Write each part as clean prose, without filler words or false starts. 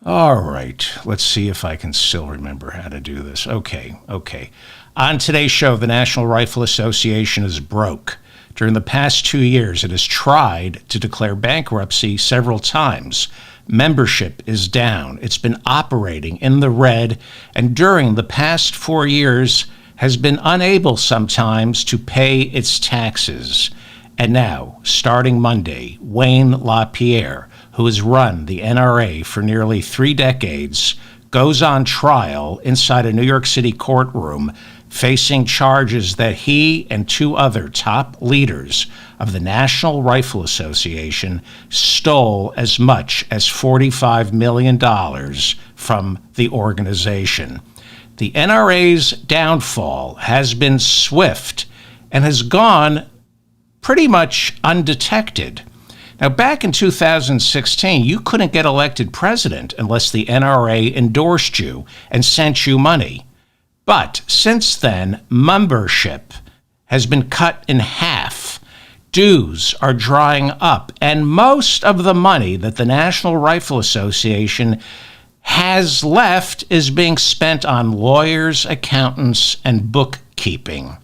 All right, let's see if I can still remember how to do this. Okay. On today's show, the National Rifle Association is broke. During the past 2 years, it has tried to declare bankruptcy several times. Membership is down. It's been operating in the red, and during the past 4 years has been unable sometimes to pay its taxes. And now, starting Monday, Wayne LaPierre, who has run the NRA for nearly 3 decades, goes on trial inside a New York City courtroom, facing charges that he and 2 other top leaders of the National Rifle Association stole as much as $45 million from the organization. The NRA's downfall has been swift and has gone pretty much undetected. Now, back in 2016, you couldn't get elected president unless the NRA endorsed you and sent you money. But since then, membership has been cut in half. Dues are drying up, and most of the money that the National Rifle Association has left is being spent on lawyers, accountants, and bookkeeping.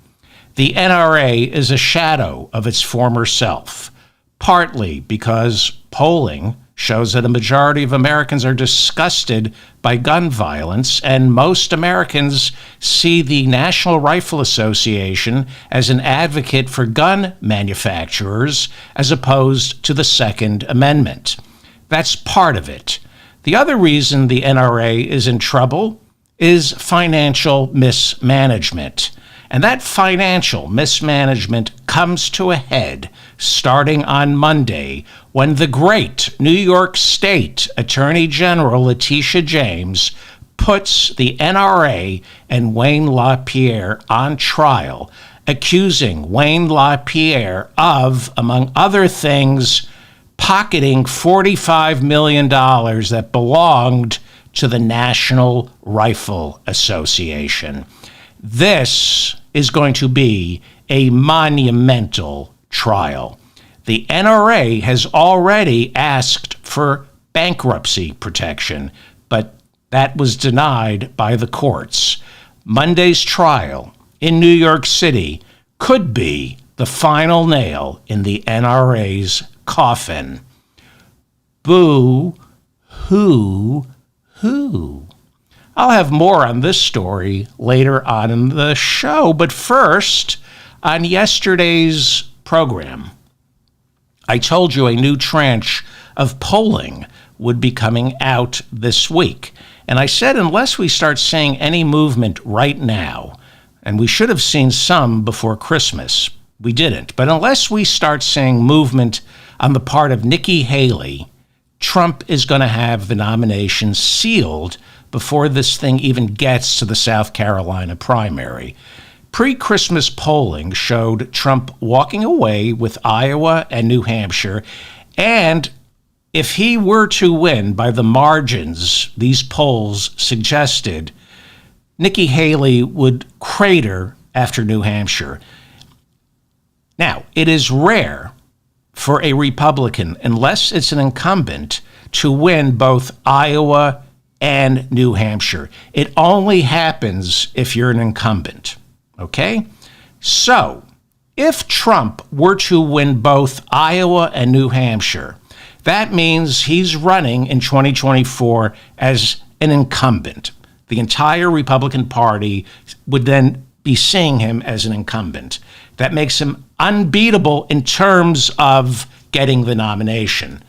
The NRA is a shadow of its former self, partly because polling shows that a majority of Americans are disgusted by gun violence, and most Americans see the National Rifle Association as an advocate for gun manufacturers as opposed to the Second Amendment. That's part of it. The other reason the NRA is in trouble is financial mismanagement. And that financial mismanagement comes to a head starting on Monday when the great New York State Attorney General Letitia James puts the NRA and Wayne LaPierre on trial, accusing Wayne LaPierre of, among other things, pocketing $45 million that belonged to the National Rifle Association. This is going to be a monumental trial. The NRA has already asked for bankruptcy protection, but that was denied by the courts. Monday's trial in New York City could be the final nail in the NRA's coffin. Boo, hoo. I'll have more on this story later on in the show, but first, on yesterday's program, I told you a new tranche of polling would be coming out this week. And I said unless we start seeing any movement right now, and we should have seen some before Christmas, we didn't, but unless we start seeing movement on the part of Nikki Haley, Trump is going to have the nomination sealed before this thing even gets to the South Carolina primary. Pre-Christmas polling showed Trump walking away with Iowa and New Hampshire, and if he were to win by the margins these polls suggested, Nikki Haley would crater after New Hampshire. Now, it is rare for a Republican, unless it's an incumbent, to win both Iowa and New Hampshire. It only happens if you're an incumbent, okay? So, if Trump were to win both Iowa and New Hampshire, that means he's running in 2024 as an incumbent. The entire Republican Party would then be seeing him as an incumbent. That makes him unbeatable in terms of getting the nomination.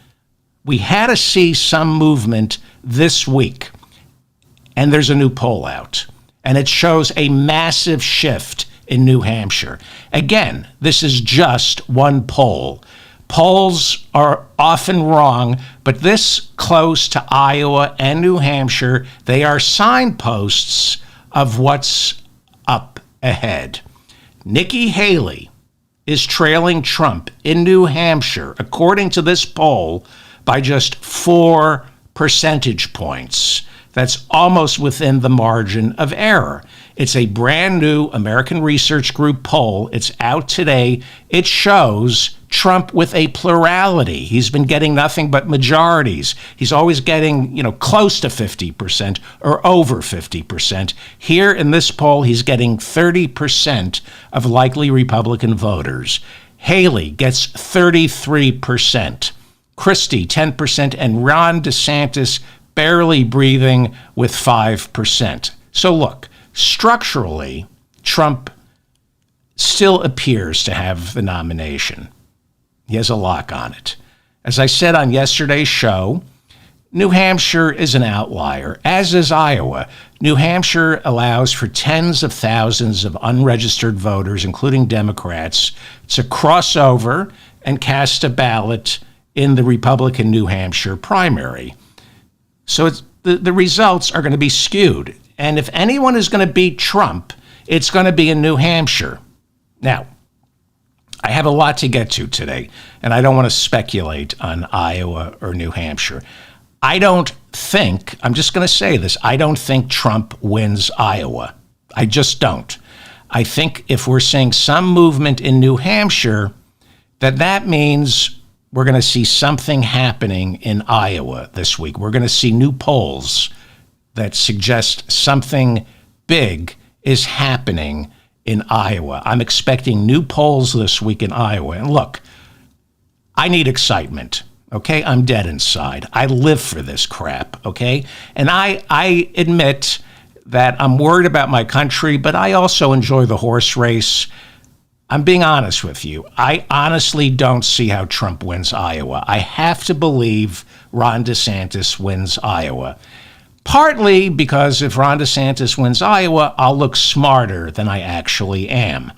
We had to see some movement this week, and there's a new poll out, and it shows a massive shift in New Hampshire. Again, this is just one poll. Polls are often wrong, but this close to Iowa and New Hampshire, they are signposts of what's up ahead. Nikki Haley is trailing Trump in New Hampshire, according to this poll, by just 4 percentage points. That's almost within the margin of error. It's a brand new American Research Group poll. It's out today. It shows Trump with a plurality. He's been getting nothing but majorities. He's always getting, close to 50% or over 50%. Here in this poll, he's getting 30% of likely Republican voters. Haley gets 33%. Christie, 10%, and Ron DeSantis barely breathing with 5%. So look, structurally, Trump still appears to have the nomination. He has a lock on it. As I said on yesterday's show, New Hampshire is an outlier, as is Iowa. New Hampshire allows for tens of thousands of unregistered voters, including Democrats, to cross over and cast a ballot in the Republican New Hampshire primary. So the results are going to be skewed. And if anyone is going to beat Trump, it's going to be in New Hampshire. Now, I have a lot to get to today, and I don't want to speculate on Iowa or New Hampshire. I'm just going to say this, I don't think Trump wins Iowa. I just don't. I think if we're seeing some movement in New Hampshire, that means we're going to see something happening in Iowa this week. We're going to see new polls that suggest something big is happening in Iowa. I'm expecting new polls this week in Iowa. And look, I need excitement, okay? I'm dead inside. I live for this crap, okay? And I admit that I'm worried about my country, but I also enjoy the horse race. I'm being honest with you. I honestly don't see how Trump wins Iowa. I have to believe Ron DeSantis wins Iowa. Partly because if Ron DeSantis wins Iowa, I'll look smarter than I actually am.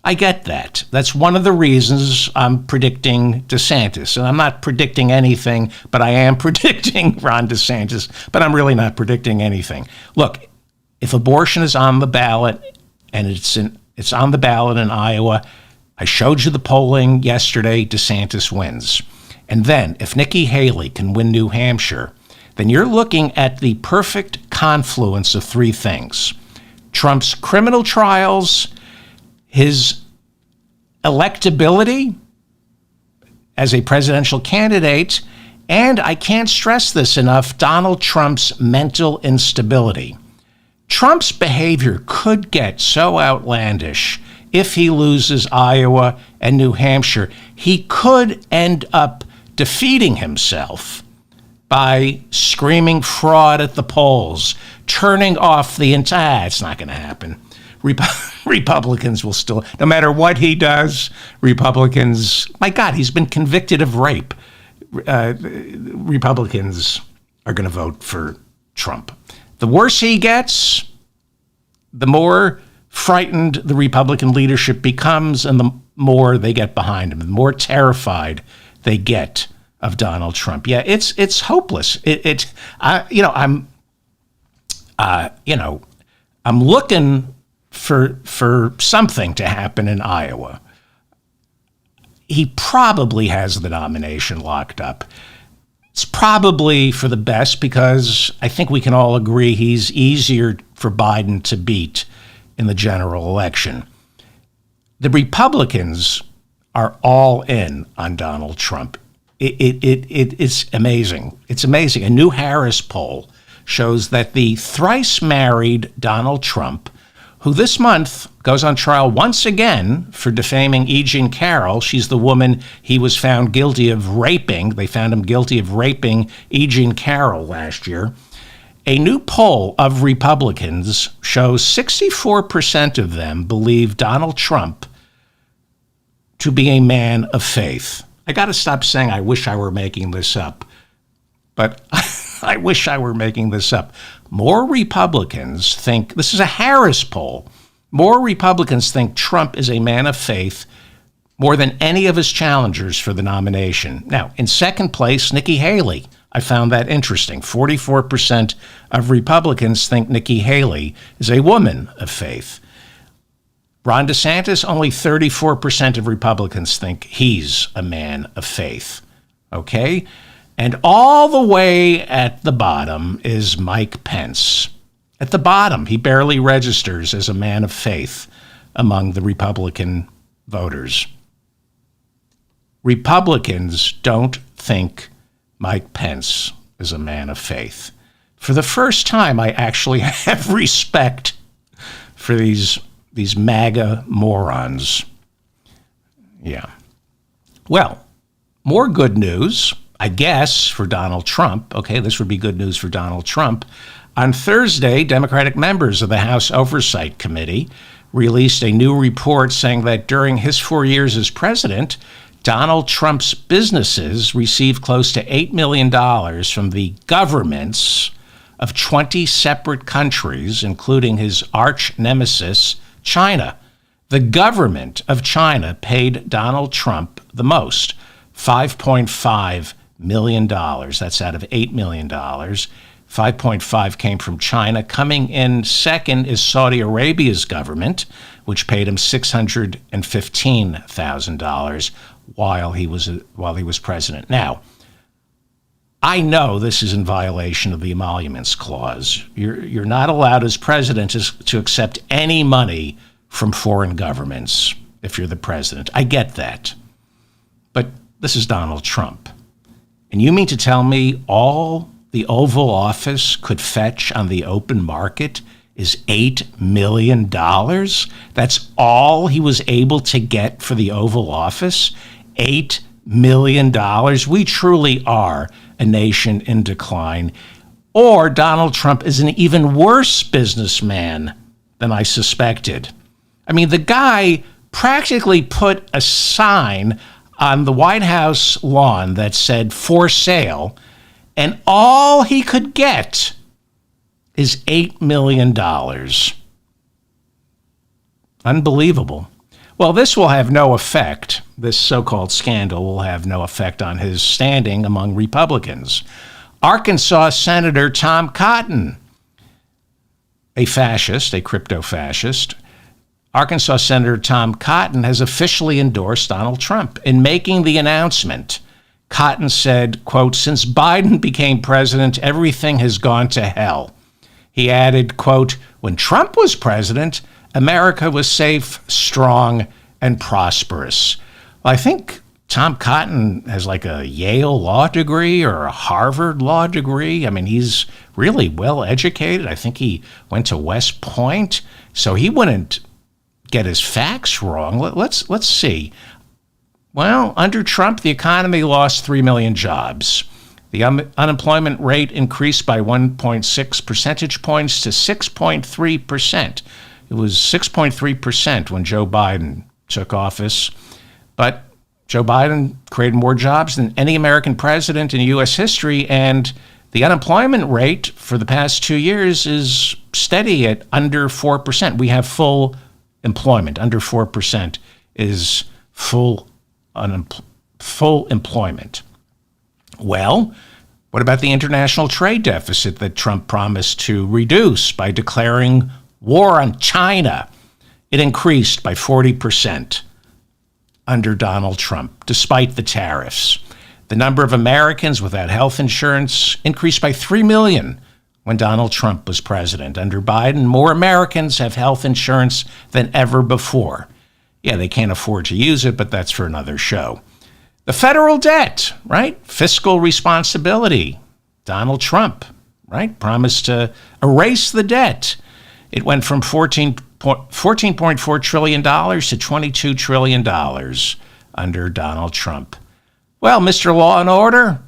I get that. That's one of the reasons I'm predicting DeSantis. And I'm not predicting anything, but I am predicting Ron DeSantis, but I'm really not predicting anything. Look, if abortion is on the ballot, and it's on the ballot in Iowa, I showed you the polling yesterday, DeSantis wins. And then if Nikki Haley can win New Hampshire, then you're looking at the perfect confluence of three things: Trump's criminal trials, his electability as a presidential candidate, and I can't stress this enough, Donald Trump's mental instability. Trump's behavior could get so outlandish if he loses Iowa and New Hampshire. He could end up defeating himself by screaming fraud at the polls, turning off the entire, it's not going to happen. Republicans will still, no matter what he does, Republicans, my God, he's been convicted of rape. Republicans are going to vote for Trump. The worse he gets, the more frightened the Republican leadership becomes, and the more they get behind him, the more terrified they get of Donald Trump. Yeah, it's hopeless. I'm looking for something to happen in Iowa. He probably has the nomination locked up. It's probably for the best because I think we can all agree he's easier for Biden to beat in the general election. The Republicans are all in on Donald Trump. It's amazing. It's amazing. A new Harris poll shows that the thrice married Donald Trump, who this month goes on trial once again for defaming E. Jean Carroll. She's the woman he was found guilty of raping. They found him guilty of raping E. Jean Carroll last year. A new poll of Republicans shows 64% of them believe Donald Trump to be a man of faith. I got to stop saying I wish I were making this up, but I wish I were making this up. More Republicans think, this is a Harris poll, more Republicans think Trump is a man of faith more than any of his challengers for the nomination. Now, in second place, Nikki Haley. I found that interesting. 44% of Republicans think Nikki Haley is a woman of faith. Ron DeSantis, only 34% of Republicans think he's a man of faith. Okay? And all the way at the bottom is Mike Pence. At the bottom, he barely registers as a man of faith among the Republican voters. Republicans don't think Mike Pence is a man of faith. For the first time, I actually have respect for these MAGA morons. Yeah. Well, more good news, I guess, for Donald Trump. Okay, this would be good news for Donald Trump. On Thursday, Democratic members of the House Oversight Committee released a new report saying that during his 4 years as president, Donald Trump's businesses received close to $8 million from the governments of 20 separate countries, including his arch nemesis, China. The government of China paid Donald Trump the most, $5.5 million. That's out of $8 million. 5.5 came from China. Coming in second is Saudi Arabia's government, which paid him $615,000 while he was president. Now, I know this is in violation of the Emoluments Clause. You're not allowed as president to accept any money from foreign governments if you're the president. I get that. But this is Donald Trump. And you mean to tell me all the Oval Office could fetch on the open market is $8 million? That's all he was able to get for the Oval Office? $8 million? We truly are a nation in decline. Or Donald Trump is an even worse businessman than I suspected. I mean, the guy practically put a sign on the White House lawn that said "for sale," and all he could get is $8 million. Unbelievable. Well, this will have no effect. This so-called scandal will have no effect on his standing among Republicans. Arkansas Senator Tom Cotton, a fascist, a crypto-fascist, Arkansas Senator Tom Cotton has officially endorsed Donald Trump. In making the announcement, Cotton said, quote, "Since Biden became president, everything has gone to hell." He added, quote, "When Trump was president, America was safe, strong, and prosperous." Well, I think Tom Cotton has like a Yale law degree or a Harvard law degree. I mean, he's really well educated. I think he went to West Point, so he wouldn't get his facts wrong. Let's see. Well, under Trump, the economy lost 3 million jobs. The unemployment rate increased by 1.6 percentage points to 6.3%. It was 6.3% when Joe Biden took office. But Joe Biden created more jobs than any American president in U.S. history, and the unemployment rate for the past 2 years is steady at under 4%. We have full employment. Under 4% is full employment. Well, what about the international trade deficit that Trump promised to reduce by declaring war on China? It increased by 40% under Donald Trump, despite the tariffs. The number of Americans without health insurance increased by 3 million when Donald Trump was president. Under Biden, more Americans have health insurance than ever before. Yeah, they can't afford to use it, but that's for another show. The federal debt, right? Fiscal responsibility. Donald Trump, right? Promised to erase the debt. It went from $14.4 trillion to $22 trillion under Donald Trump. Well, Mr. Law and Order,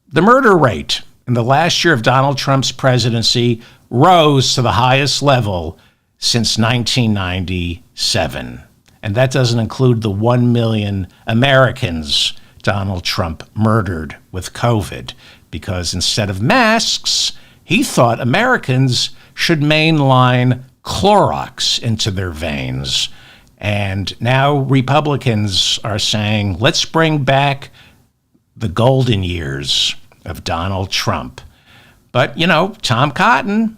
the murder rate in the last year of Donald Trump's presidency rose to the highest level since 1997. And that doesn't include the 1 million Americans Donald Trump murdered with COVID, because instead of masks, he thought Americans should mainline Clorox into their veins. And now Republicans are saying, let's bring back the golden years of Donald Trump. But, you know, Tom Cotton,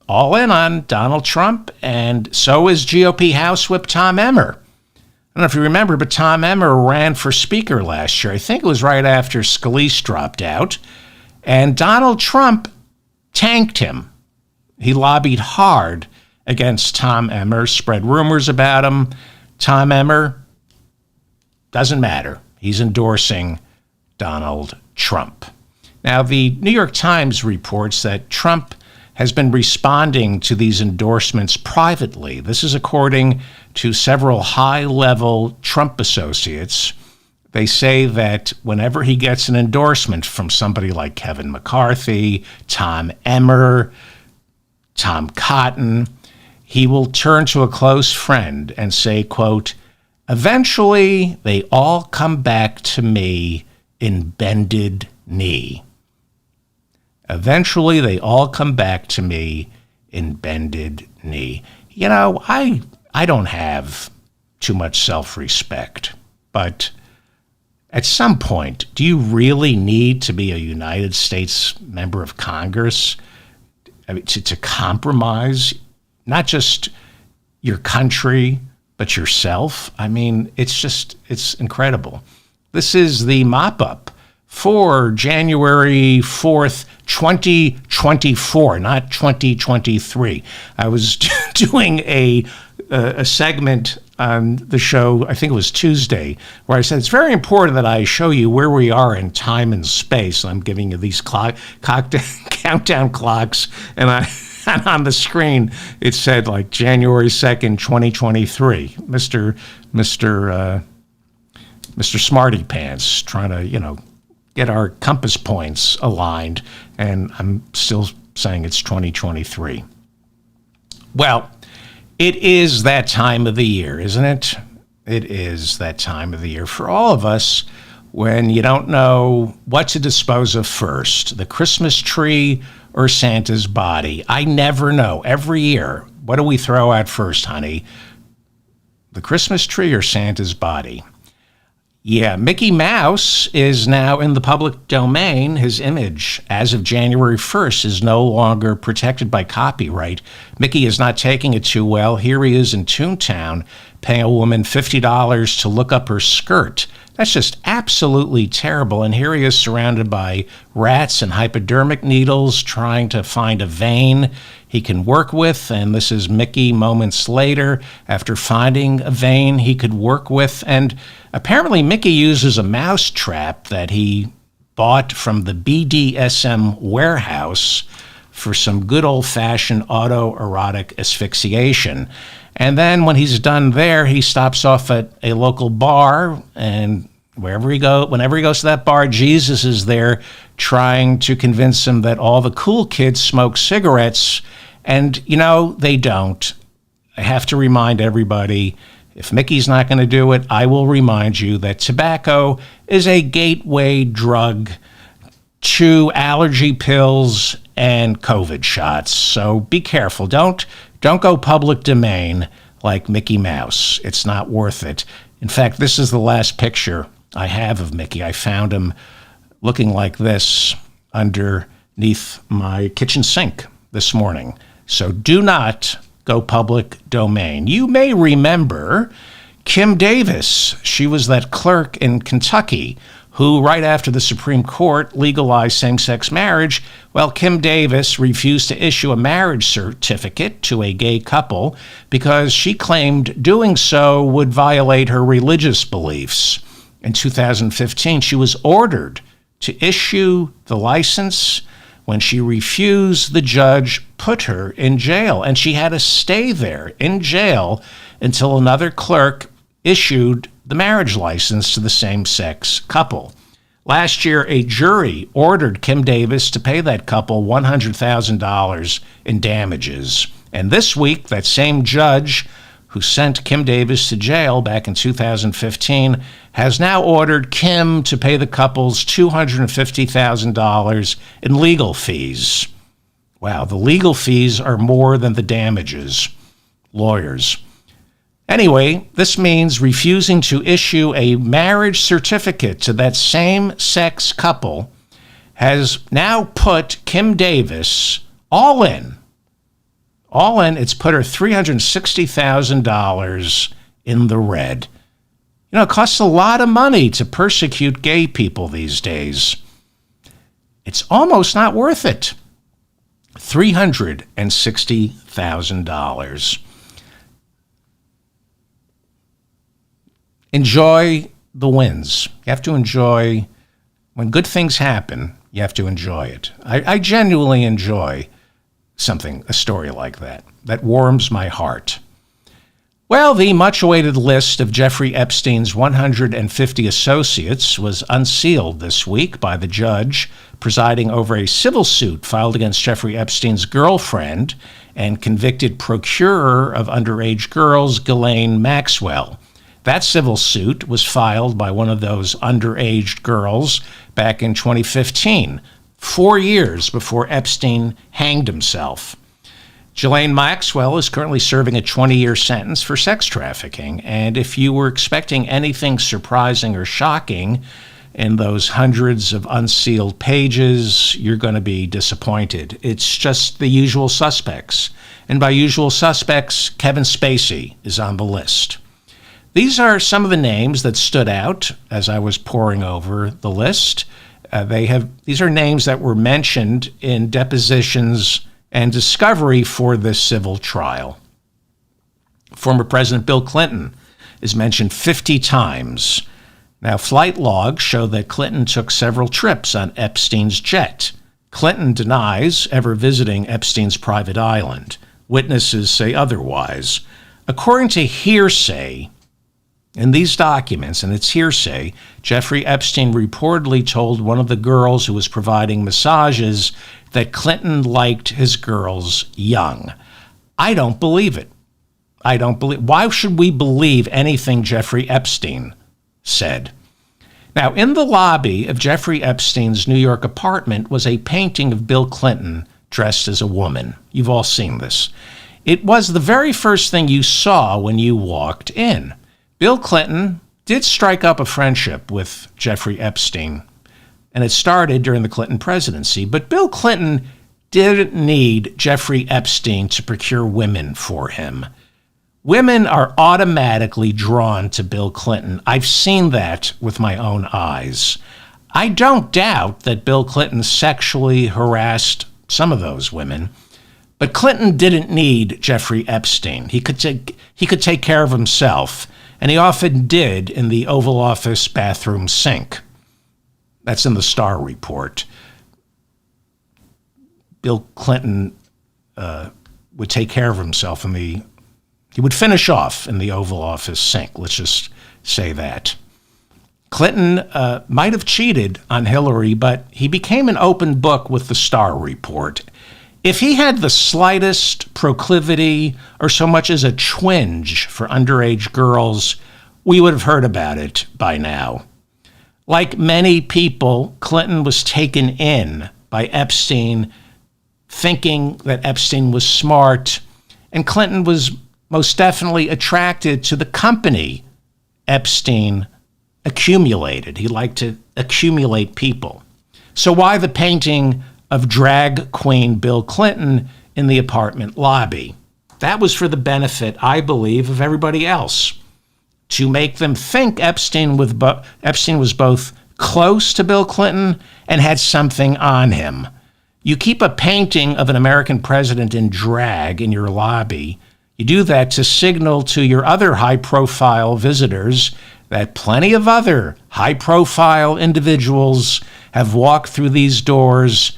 all in on Donald Trump, and so is GOP House Whip Tom Emmer. I don't know if you remember, but Tom Emmer ran for Speaker last year. I think it was right after Scalise dropped out. And Donald Trump tanked him. He lobbied hard against Tom Emmer, spread rumors about him. Tom Emmer, doesn't matter. He's endorsing Donald Trump. Now, the New York Times reports that Trump has been responding to these endorsements privately. This is according to several high-level Trump associates. They say that whenever he gets an endorsement from somebody like Kevin McCarthy, Tom Emmer, Tom Cotton, he will turn to a close friend and say, quote, "Eventually, they all come back to me in bended knee." Eventually, they all come back to me in bended knee. You know, I don't have too much self-respect, but at some point, do you really need to be a United States member of Congress to compromise not just your country, but yourself? I mean, it's incredible. This is the mop-up for January 4th, 2024, not 2023. I was doing a segment on the show, I think it was Tuesday, where I said it's very important that I show you where we are in time and space. I'm giving you these countdown clocks, and on the screen it said like January 2nd, 2023. Mr. Smarty Pants trying to, get our compass points aligned, and I'm still saying it's 2023. Well, it is that time of the year, isn't it? It is that time of the year for all of us when you don't know what to dispose of first, the Christmas tree or Santa's body. I never know. Every year, what do we throw out first, honey? The Christmas tree or Santa's body? Yeah, Mickey Mouse is now in the public domain. His image, as of January 1st, is no longer protected by copyright. Mickey is not taking it too well. Here he is in Toontown, paying a woman $50 to look up her skirt. That's just absolutely terrible. And here he is surrounded by rats and hypodermic needles, trying to find a vein he can work with. And this is Mickey moments later, after finding a vein he could work with. And apparently Mickey uses a mouse trap that he bought from the BDSM warehouse for some good old-fashioned autoerotic asphyxiation. And then when he's done there, he stops off at a local bar, and whenever he goes to that bar, Jesus is there trying to convince him that all the cool kids smoke cigarettes, and, they don't. I have to remind everybody, if Mickey's not going to do it, I will remind you that tobacco is a gateway drug to allergy pills and COVID shots. So be careful. Don't go public domain like Mickey Mouse. It's not worth it. In fact, this is the last picture I have of Mickey. I found him looking like this underneath my kitchen sink this morning. So do not go public domain. You may remember Kim Davis. She was that clerk in Kentucky who, right after the Supreme Court legalized same-sex marriage, Kim Davis refused to issue a marriage certificate to a gay couple because she claimed doing so would violate her religious beliefs. In 2015, she was ordered to issue the license. When she refused, the judge put her in jail, and she had to stay there in jail until another clerk issued the marriage license to the same-sex couple. Last year, a jury ordered Kim Davis to pay that couple $100,000 in damages. And this week, that same judge who sent Kim Davis to jail back in 2015 has now ordered Kim to pay the couples $250,000 in legal fees. Wow, the legal fees are more than the damages. Lawyers. Anyway, this means refusing to issue a marriage certificate to that same-sex couple has now put Kim Davis all in. It's put her $360,000 in the red. It costs a lot of money to persecute gay people these days. It's almost not worth it. $360,000. Enjoy the wins. You have to enjoy, when good things happen, you have to enjoy it. I genuinely enjoy a story like that. That warms my heart. Well, the much-awaited list of Jeffrey Epstein's 150 associates was unsealed this week by the judge presiding over a civil suit filed against Jeffrey Epstein's girlfriend and convicted procurer of underage girls, Ghislaine Maxwell. That civil suit was filed by one of those underage girls back in 2015, 4 years before Epstein hanged himself. Ghislaine Maxwell is currently serving a 20-year sentence for sex trafficking, and if you were expecting anything surprising or shocking in those hundreds of unsealed pages, you're going to be disappointed. It's just the usual suspects, and by usual suspects, Kevin Spacey is on the list. These are some of the names that stood out as I was poring over the list. These are names that were mentioned in depositions and discovery for this civil trial. Former President Bill Clinton is mentioned 50 times. Now, flight logs show that Clinton took several trips on Epstein's jet. Clinton denies ever visiting Epstein's private island. Witnesses say otherwise. According to hearsay, in these documents, and it's hearsay, Jeffrey Epstein reportedly told one of the girls who was providing massages that Clinton liked his girls young. I don't believe it. Why should we believe anything Jeffrey Epstein said? Now, in the lobby of Jeffrey Epstein's New York apartment was a painting of Bill Clinton dressed as a woman. You've all seen this. It was the very first thing you saw when you walked in. Bill Clinton did strike up a friendship with Jeffrey Epstein, and it started during the Clinton presidency. But Bill Clinton didn't need Jeffrey Epstein to procure women for him. Women are automatically drawn to Bill Clinton. I've seen that with my own eyes. I don't doubt that Bill Clinton sexually harassed some of those women, but Clinton didn't need Jeffrey Epstein. He could take care of himself, and he often did in the Oval Office bathroom sink. That's in the Starr report. Bill Clinton would take care of himself he would finish off in the Oval Office sink. Let's just say that. Clinton might have cheated on Hillary, but he became an open book with the Starr report. If he had the slightest proclivity or so much as a twinge for underage girls, we would have heard about it by now. Like many people, Clinton was taken in by Epstein, thinking that Epstein was smart, and Clinton was most definitely attracted to the company Epstein accumulated. He liked to accumulate people. So why the painting of drag queen Bill Clinton in the apartment lobby? That was for the benefit, I believe, of everybody else, to make them think Epstein was both close to Bill Clinton and had something on him. You keep a painting of an American president in drag in your lobby. You do that to signal to your other high-profile visitors that plenty of other high-profile individuals have walked through these doors,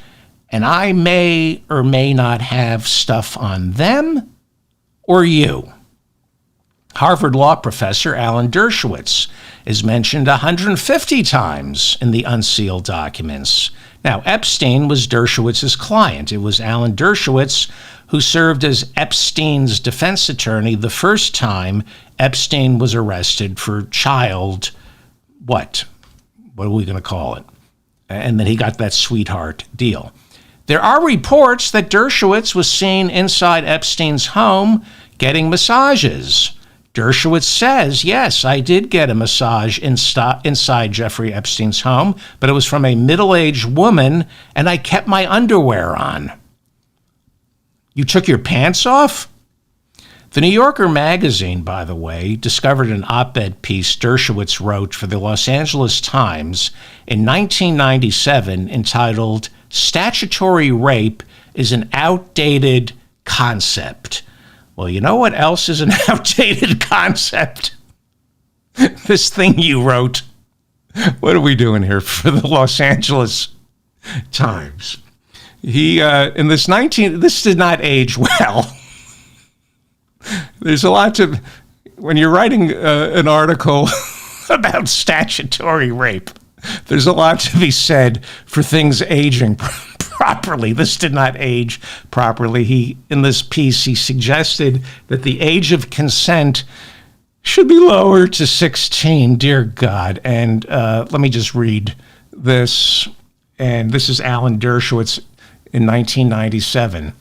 and I may or may not have stuff on them or you. Harvard law professor Alan Dershowitz is mentioned 150 times in the unsealed documents. Now, Epstein was Dershowitz's client. It was Alan Dershowitz who served as Epstein's defense attorney the first time Epstein was arrested for what are we going to call it? And then he got that sweetheart deal. There are reports that Dershowitz was seen inside Epstein's home getting massages. Dershowitz says, yes, I did get a massage inside Jeffrey Epstein's home, but it was from a middle-aged woman, and I kept my underwear on. You took your pants off? The New Yorker magazine, by the way, discovered an op-ed piece Dershowitz wrote for the Los Angeles Times in 1997 entitled, "Statutory Rape is an Outdated Concept." Well, you know what else is an outdated concept? This thing you wrote. What are we doing here for the Los Angeles Times? He in this did not age well. There's a lot to when you're writing an article about statutory rape. There's a lot to be said for things aging properly. This did not age properly. In this piece, he suggested that the age of consent should be lowered to 16. Dear God. And let me just read this. And this is Alan Dershowitz in 1997.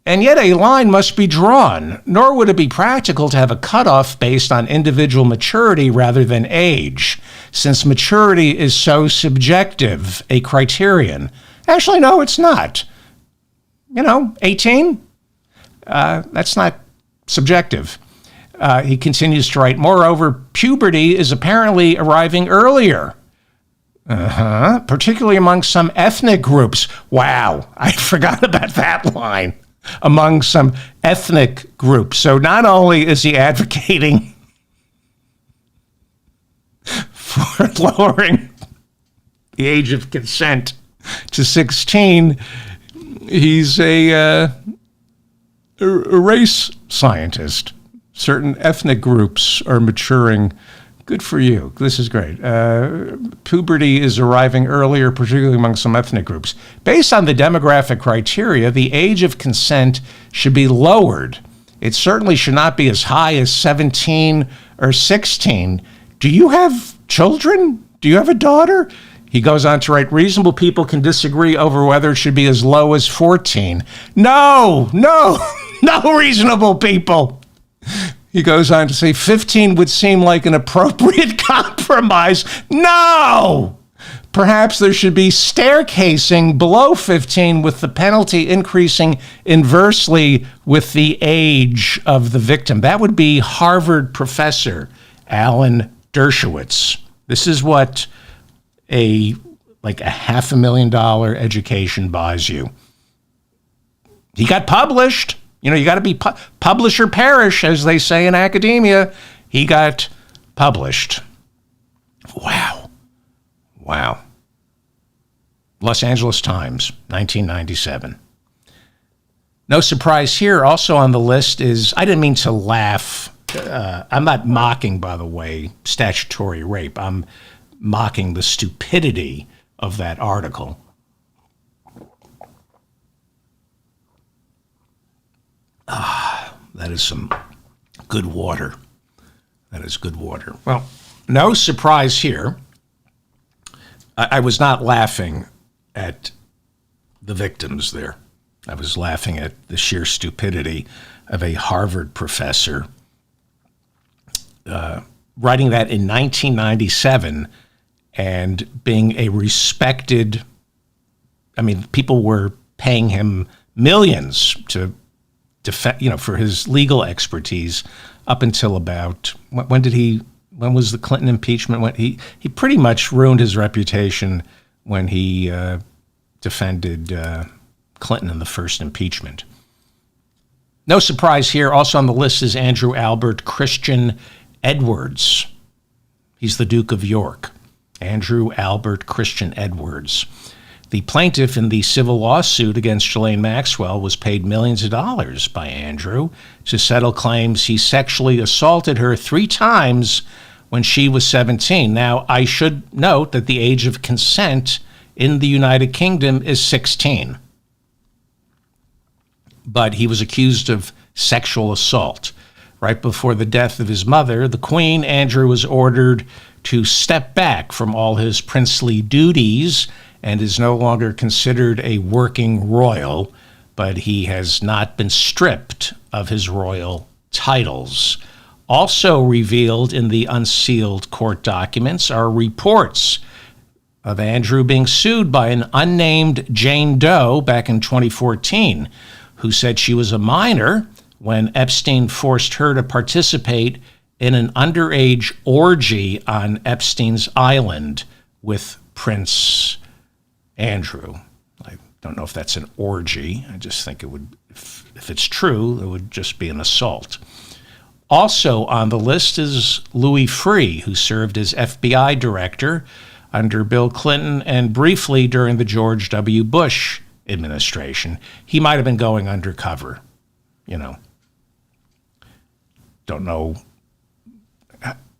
And yet a line must be drawn, nor would it be practical to have a cutoff based on individual maturity rather than age, since maturity is so subjective a criterion. Actually, no, it's not. 18? That's not subjective. He continues to write, moreover, puberty is apparently arriving earlier. Particularly among some ethnic groups. Wow, I forgot about that line. Among some ethnic groups. So not only is he advocating for lowering the age of consent to 16, he's a race scientist. Certain ethnic groups are maturing. Good for you. This is great. Puberty is arriving earlier, particularly among some ethnic groups. Based on the demographic criteria, the age of consent should be lowered. It certainly should not be as high as 17 or 16. Do you have children? Do you have a daughter? He goes on to write, reasonable people can disagree over whether it should be as low as 14. No reasonable people. He goes on to say 15 would seem like an appropriate compromise. No! Perhaps there should be staircasing below 15 with the penalty increasing inversely with the age of the victim. That would be Harvard professor Alan Dershowitz. This is what a $500,000 education buys you. He got published. You got to be publish or perish, as they say in academia. He got published. Wow. Los Angeles Times, 1997. No surprise here. Also on the list is, I didn't mean to laugh. I'm not mocking, by the way, statutory rape. I'm mocking the stupidity of that article. That is some good water. That is good water. Well, no surprise here. I was not laughing at the victims there. I was laughing at the sheer stupidity of a Harvard professor writing that in 1997 and being a respected, people were paying him millions to for his legal expertise up until about, when was the Clinton impeachment? He pretty much ruined his reputation when he defended Clinton in the first impeachment. No surprise here. Also on the list is Andrew Albert Christian Edwards. He's the Duke of York. Andrew Albert Christian Edwards. The plaintiff in the civil lawsuit against Ghislaine Maxwell was paid millions of dollars by Andrew to settle claims he sexually assaulted her 3 times when she was 17. Now, I should note that the age of consent in the United Kingdom is 16. But he was accused of sexual assault. Right before the death of his mother, the Queen, Andrew was ordered to step back from all his princely duties and is no longer considered a working royal, but he has not been stripped of his royal titles. Also revealed in the unsealed court documents are reports of Andrew being sued by an unnamed Jane Doe back in 2014, who said she was a minor when Epstein forced her to participate in an underage orgy on Epstein's Island with Prince Andrew. I don't know if that's an orgy. I just think it would, if it's true, it would just be an assault. Also on the list is Louis Freeh, who served as FBI director under Bill Clinton and briefly during the George W. Bush administration. He might have been going undercover, Don't know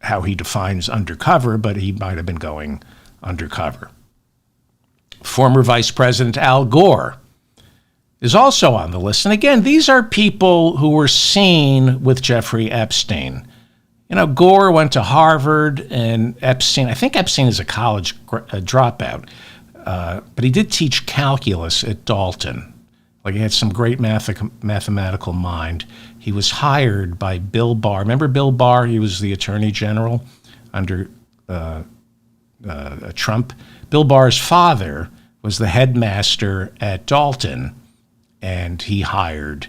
how he defines undercover, but he might have been going undercover. Former Vice President Al Gore is also on the list. And again, these are people who were seen with Jeffrey Epstein. Gore went to Harvard, and I think Epstein is a college dropout, but he did teach calculus at Dalton. He had some great mathematical mind. He was hired by Bill Barr. Remember Bill Barr? He was the Attorney General under Trump. Bill Barr's father was the headmaster at Dalton, and he hired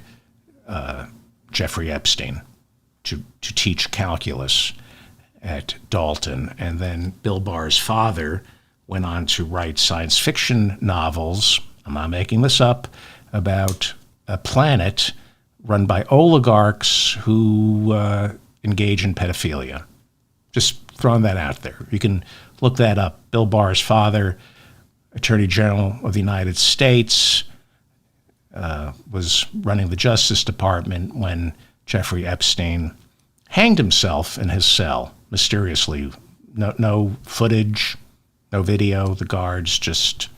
Jeffrey Epstein to teach calculus at Dalton. And then Bill Barr's father went on to write science fiction novels, I'm not making this up, about a planet run by oligarchs who engage in pedophilia. Just throwing that out there. You can look that up. Bill Barr's father, Attorney General of the United States, was running the Justice Department when Jeffrey Epstein hanged himself in his cell mysteriously. No footage, no video. The guards just...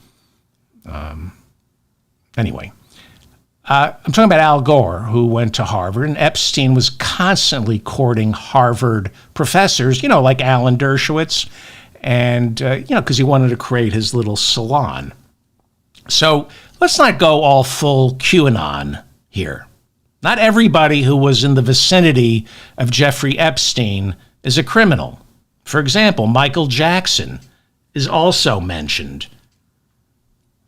Anyway. I'm talking about Al Gore, who went to Harvard, and Epstein was constantly courting Harvard professors, like Alan Dershowitz, and, because he wanted to create his little salon. So let's not go all full QAnon here. Not everybody who was in the vicinity of Jeffrey Epstein is a criminal. For example, Michael Jackson is also mentioned.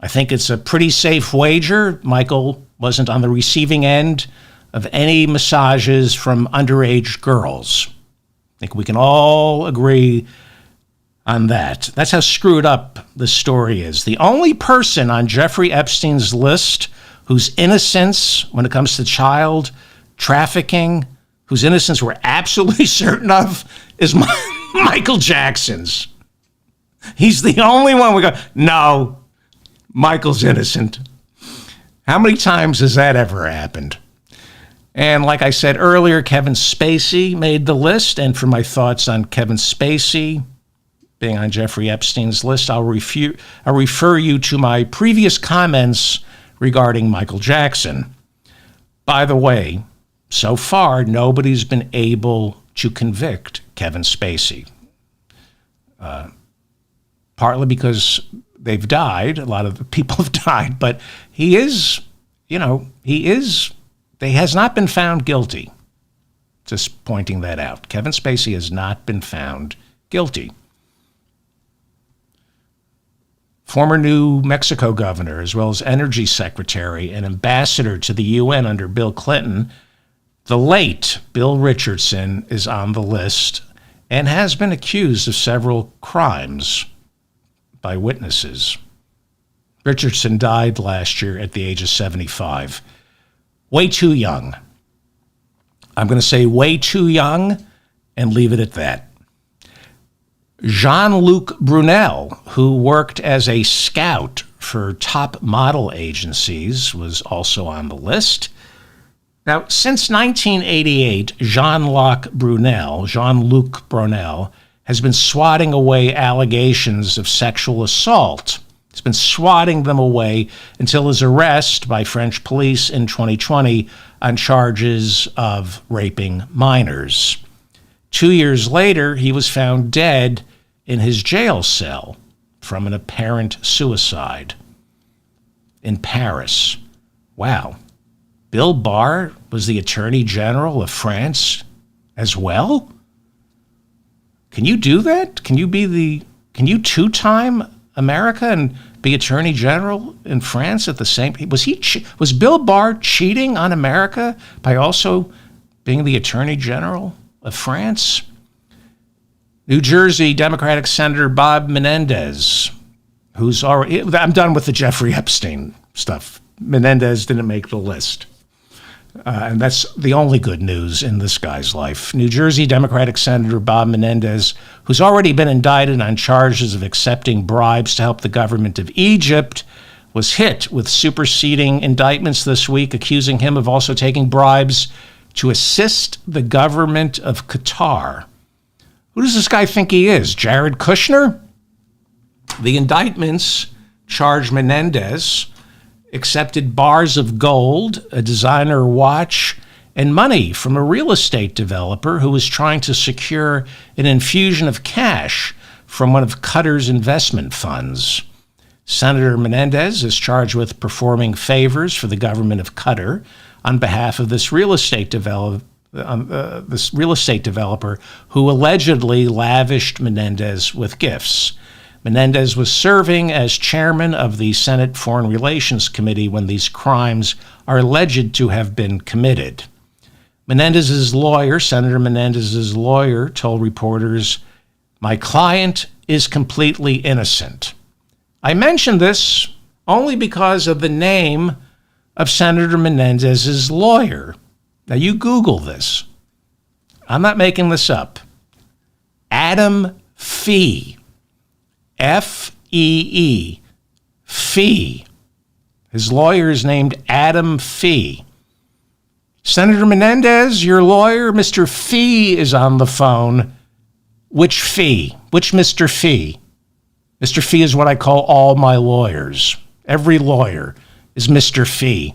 I think it's a pretty safe wager Michael wasn't on the receiving end of any massages from underage girls. I think we can all agree on that. That's how screwed up the story is. The only person on Jeffrey Epstein's list whose innocence, when it comes to child trafficking, whose innocence we're absolutely certain of, is Michael Jackson's. He's the only one we go, no, Michael's innocent. How many times has that ever happened? And like I said earlier, Kevin Spacey made the list. And for my thoughts on Kevin Spacey being on Jeffrey Epstein's list, I'll refer you to my previous comments regarding Michael Jackson. By the way, so far, nobody's been able to convict Kevin Spacey. Partly because they've died. A lot of the people have died, but he has not been found guilty. Just pointing that out. Kevin Spacey has not been found guilty. Former New Mexico governor, as well as energy secretary and ambassador to the UN under Bill Clinton, the late Bill Richardson is on the list and has been accused of several crimes by witnesses. Richardson died last year at the age of 75. Way too young. I'm going to say way too young and leave it at that. Jean-Luc Brunel, who worked as a scout for top model agencies, was also on the list. Now, since 1988, Jean-Luc Brunel has been swatting away allegations of sexual assault. He's been swatting them away until his arrest by French police in 2020 on charges of raping minors. 2 years later, he was found dead in his jail cell from an apparent suicide in Paris. Wow. Bill Barr was the Attorney General of France as well? Can you do that? Can you two-time America and be Attorney General in France at the same time? Was Bill Barr cheating on America by also being the Attorney General of France? New Jersey Democratic Senator Bob Menendez, who's already... I'm done with the Jeffrey Epstein stuff. Menendez didn't make the list. And that's the only good news in this guy's life. New Jersey Democratic Senator Bob Menendez, who's already been indicted on charges of accepting bribes to help the government of Egypt, was hit with superseding indictments this week, accusing him of also taking bribes to assist the government of Qatar. Who does this guy think he is, Jared Kushner? The indictments charge Menendez accepted bars of gold, a designer watch, and money from a real estate developer who was trying to secure an infusion of cash from one of Qatar's investment funds. Senator Menendez is charged with performing favors for the government of Qatar on behalf of this real estate developer who allegedly lavished Menendez with gifts. Menendez was serving as chairman of the Senate Foreign Relations Committee when these crimes are alleged to have been committed. Senator Menendez's lawyer, told reporters, "My client is completely innocent." I mention this only because of the name of Senator Menendez's lawyer. Now, you Google this. I'm not making this up. Adam Fee. F-E-E. Fee. His lawyer is named Adam Fee. Senator Menendez, your lawyer, Mr. Fee, is on the phone. Which Fee? Which Mr. Fee? Mr. Fee is what I call all my lawyers. Every lawyer is Mr. Fee.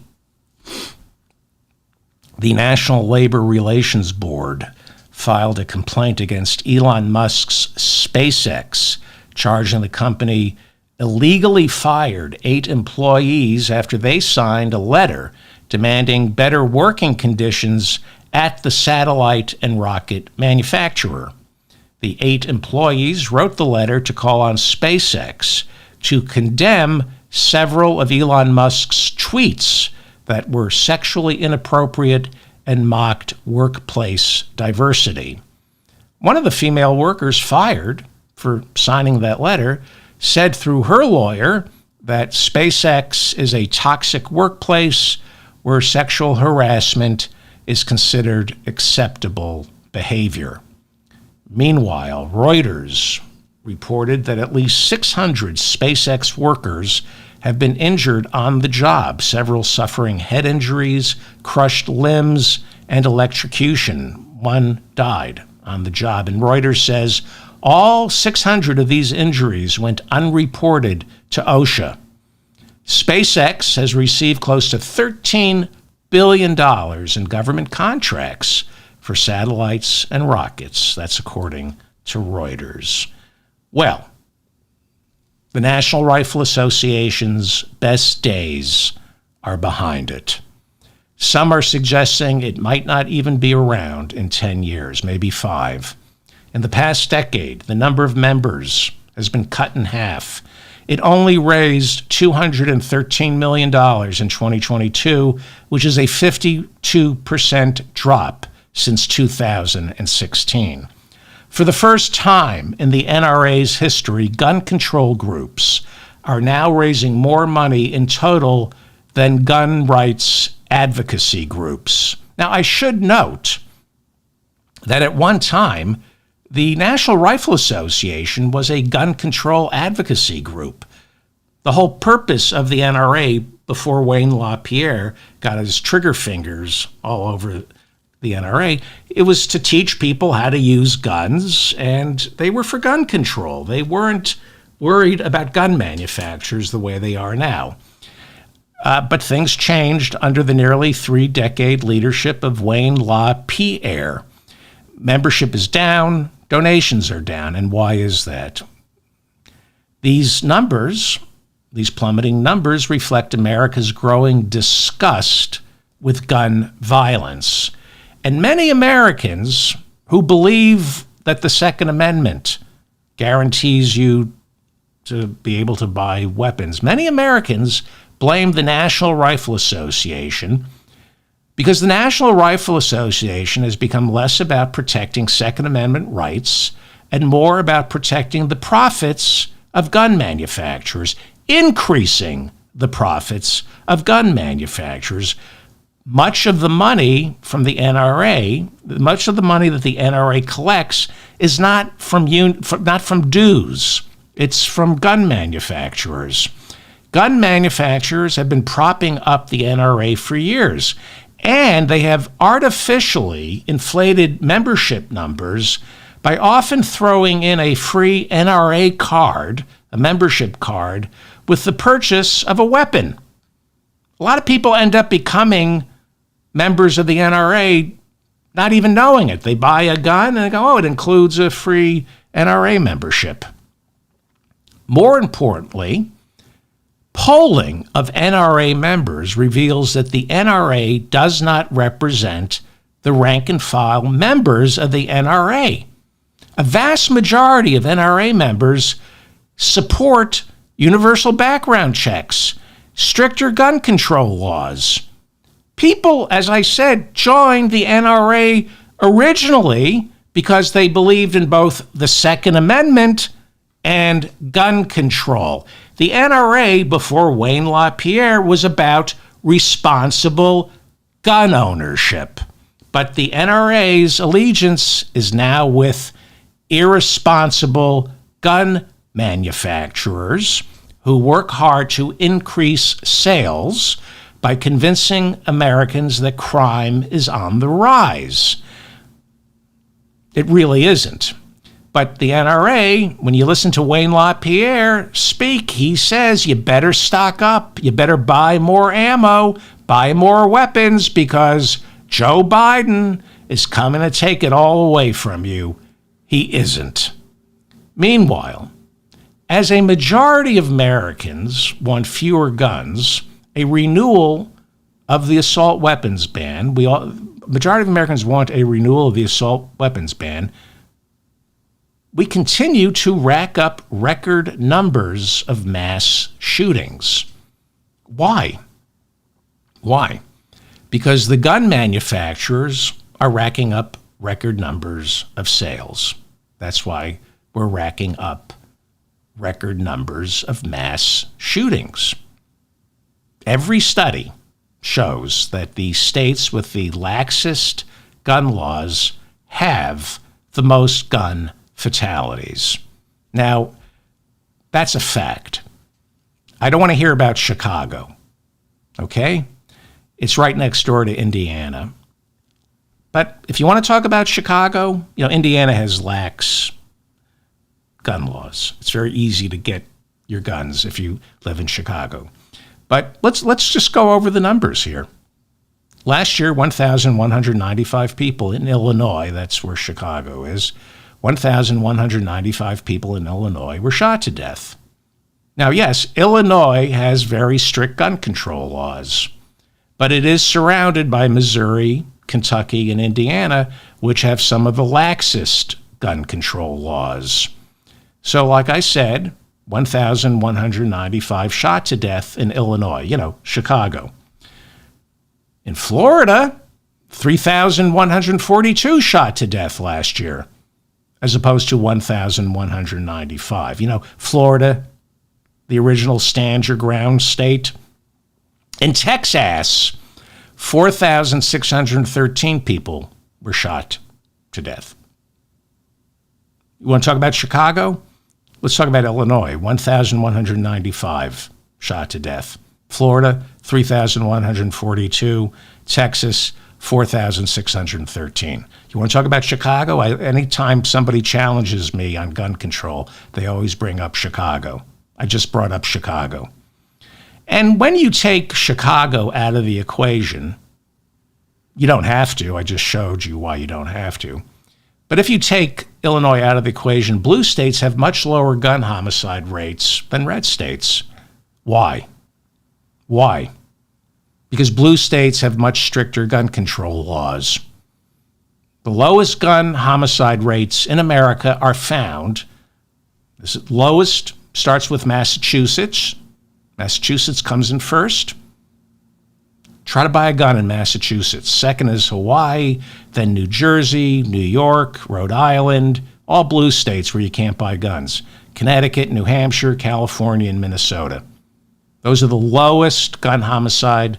The National Labor Relations Board filed a complaint against Elon Musk's SpaceX, charging the company illegally fired 8 employees after they signed a letter demanding better working conditions at the satellite and rocket manufacturer. The 8 employees wrote the letter to call on SpaceX to condemn several of Elon Musk's tweets that were sexually inappropriate and mocked workplace diversity. One of the female workers fired for signing that letter said through her lawyer that SpaceX is a toxic workplace where sexual harassment is considered acceptable behavior. Meanwhile, Reuters reported that at least 600 SpaceX workers have been injured on the job, several suffering head injuries, crushed limbs, and electrocution. One died on the job. And Reuters says all 600 of these injuries went unreported to OSHA. SpaceX has received close to $13 billion in government contracts for satellites and rockets. That's according to Reuters. Well, the National Rifle Association's best days are behind it. Some are suggesting it might not even be around in 10 years, maybe 5. In the past decade, the number of members has been cut in half. It only raised $213 million in 2022, which is a 52% drop since 2016. For the first time in the NRA's history, gun control groups are now raising more money in total than gun rights advocacy groups. Now, I should note that at one time, the National Rifle Association was a gun control advocacy group. The whole purpose of the NRA, before Wayne LaPierre got his trigger fingers all over the NRA, it was to teach people how to use guns, and they were for gun control. They weren't worried about gun manufacturers the way they are now. But things changed under the nearly 3-decade leadership of Wayne LaPierre. Membership is down, donations are down, and why is that? These plummeting numbers, reflect America's growing disgust with gun violence. And many Americans who believe that the Second Amendment guarantees you to be able to buy weapons, many Americans blame the National Rifle Association because the National Rifle Association has become less about protecting Second Amendment rights and more about protecting the profits of gun manufacturers, increasing the profits of gun manufacturers. much of the money from the NRA, much of the money that the NRA collects is not from dues. It's from gun manufacturers. Gun manufacturers have been propping up the NRA for years, and they have artificially inflated membership numbers by often throwing in a free NRA card, a membership card, with the purchase of a weapon. A lot of people end up becoming members of the NRA not even knowing it. They buy a gun and they go, oh, it includes a free NRA membership. More importantly, polling of NRA members reveals that the NRA does not represent the rank and file members of the NRA. A vast majority of NRA members support universal background checks, stricter gun control laws. People, as I said, joined the NRA originally because they believed in both the Second Amendment and gun control. The NRA, before Wayne LaPierre, was about responsible gun ownership. But the NRA's allegiance is now with irresponsible gun manufacturers who work hard to increase sales by convincing Americans that crime is on the rise. It really isn't. But the NRA, when you listen to Wayne LaPierre speak, he says you better stock up, you better buy more ammo, buy more weapons, because Joe Biden is coming to take it all away from you. He isn't. Meanwhile, as a majority of Americans want fewer guns, a renewal of the assault weapons ban, majority of Americans want a renewal of the assault weapons ban, we continue to rack up record numbers of mass shootings. Why? Why? Because the gun manufacturers are racking up record numbers of sales. That's why we're racking up record numbers of mass shootings. Every study shows that the states with the laxest gun laws have the most gun fatalities. Now, that's a fact. I don't want to hear about Chicago, okay? It's right next door to Indiana. But if you want to talk about Chicago, Indiana has lax gun laws. It's very easy to get your guns if you live in Chicago. But let's just go over the numbers here. Last year, 1,195 people in Illinois, that's where Chicago is, 1,195 people in Illinois were shot to death. Now, yes, Illinois has very strict gun control laws, but it is surrounded by Missouri, Kentucky, and Indiana, which have some of the laxest gun control laws. So, like I said, 1,195 shot to death in Illinois, Chicago. In Florida, 3,142 shot to death last year, as opposed to 1,195. Florida, the original stand your ground state. In Texas, 4,613 people were shot to death. You want to talk about Chicago? Let's talk about Illinois, 1,195 shot to death. Florida, 3,142. Texas, 4,613. You want to talk about Chicago? Anytime somebody challenges me on gun control, they always bring up Chicago. I just brought up Chicago. And when you take Chicago out of the equation, you don't have to. I just showed you why you don't have to. But if you take Illinois out of the equation, blue states have much lower gun homicide rates than red states. Why? Why? Because blue states have much stricter gun control laws. The lowest gun homicide rates in America are found. The lowest starts with Massachusetts. Massachusetts comes in first. Try to buy a gun in Massachusetts. Second is Hawaii, then New Jersey, New York, Rhode Island, all blue states where you can't buy guns. Connecticut, New Hampshire, California, and Minnesota. Those are the lowest gun homicide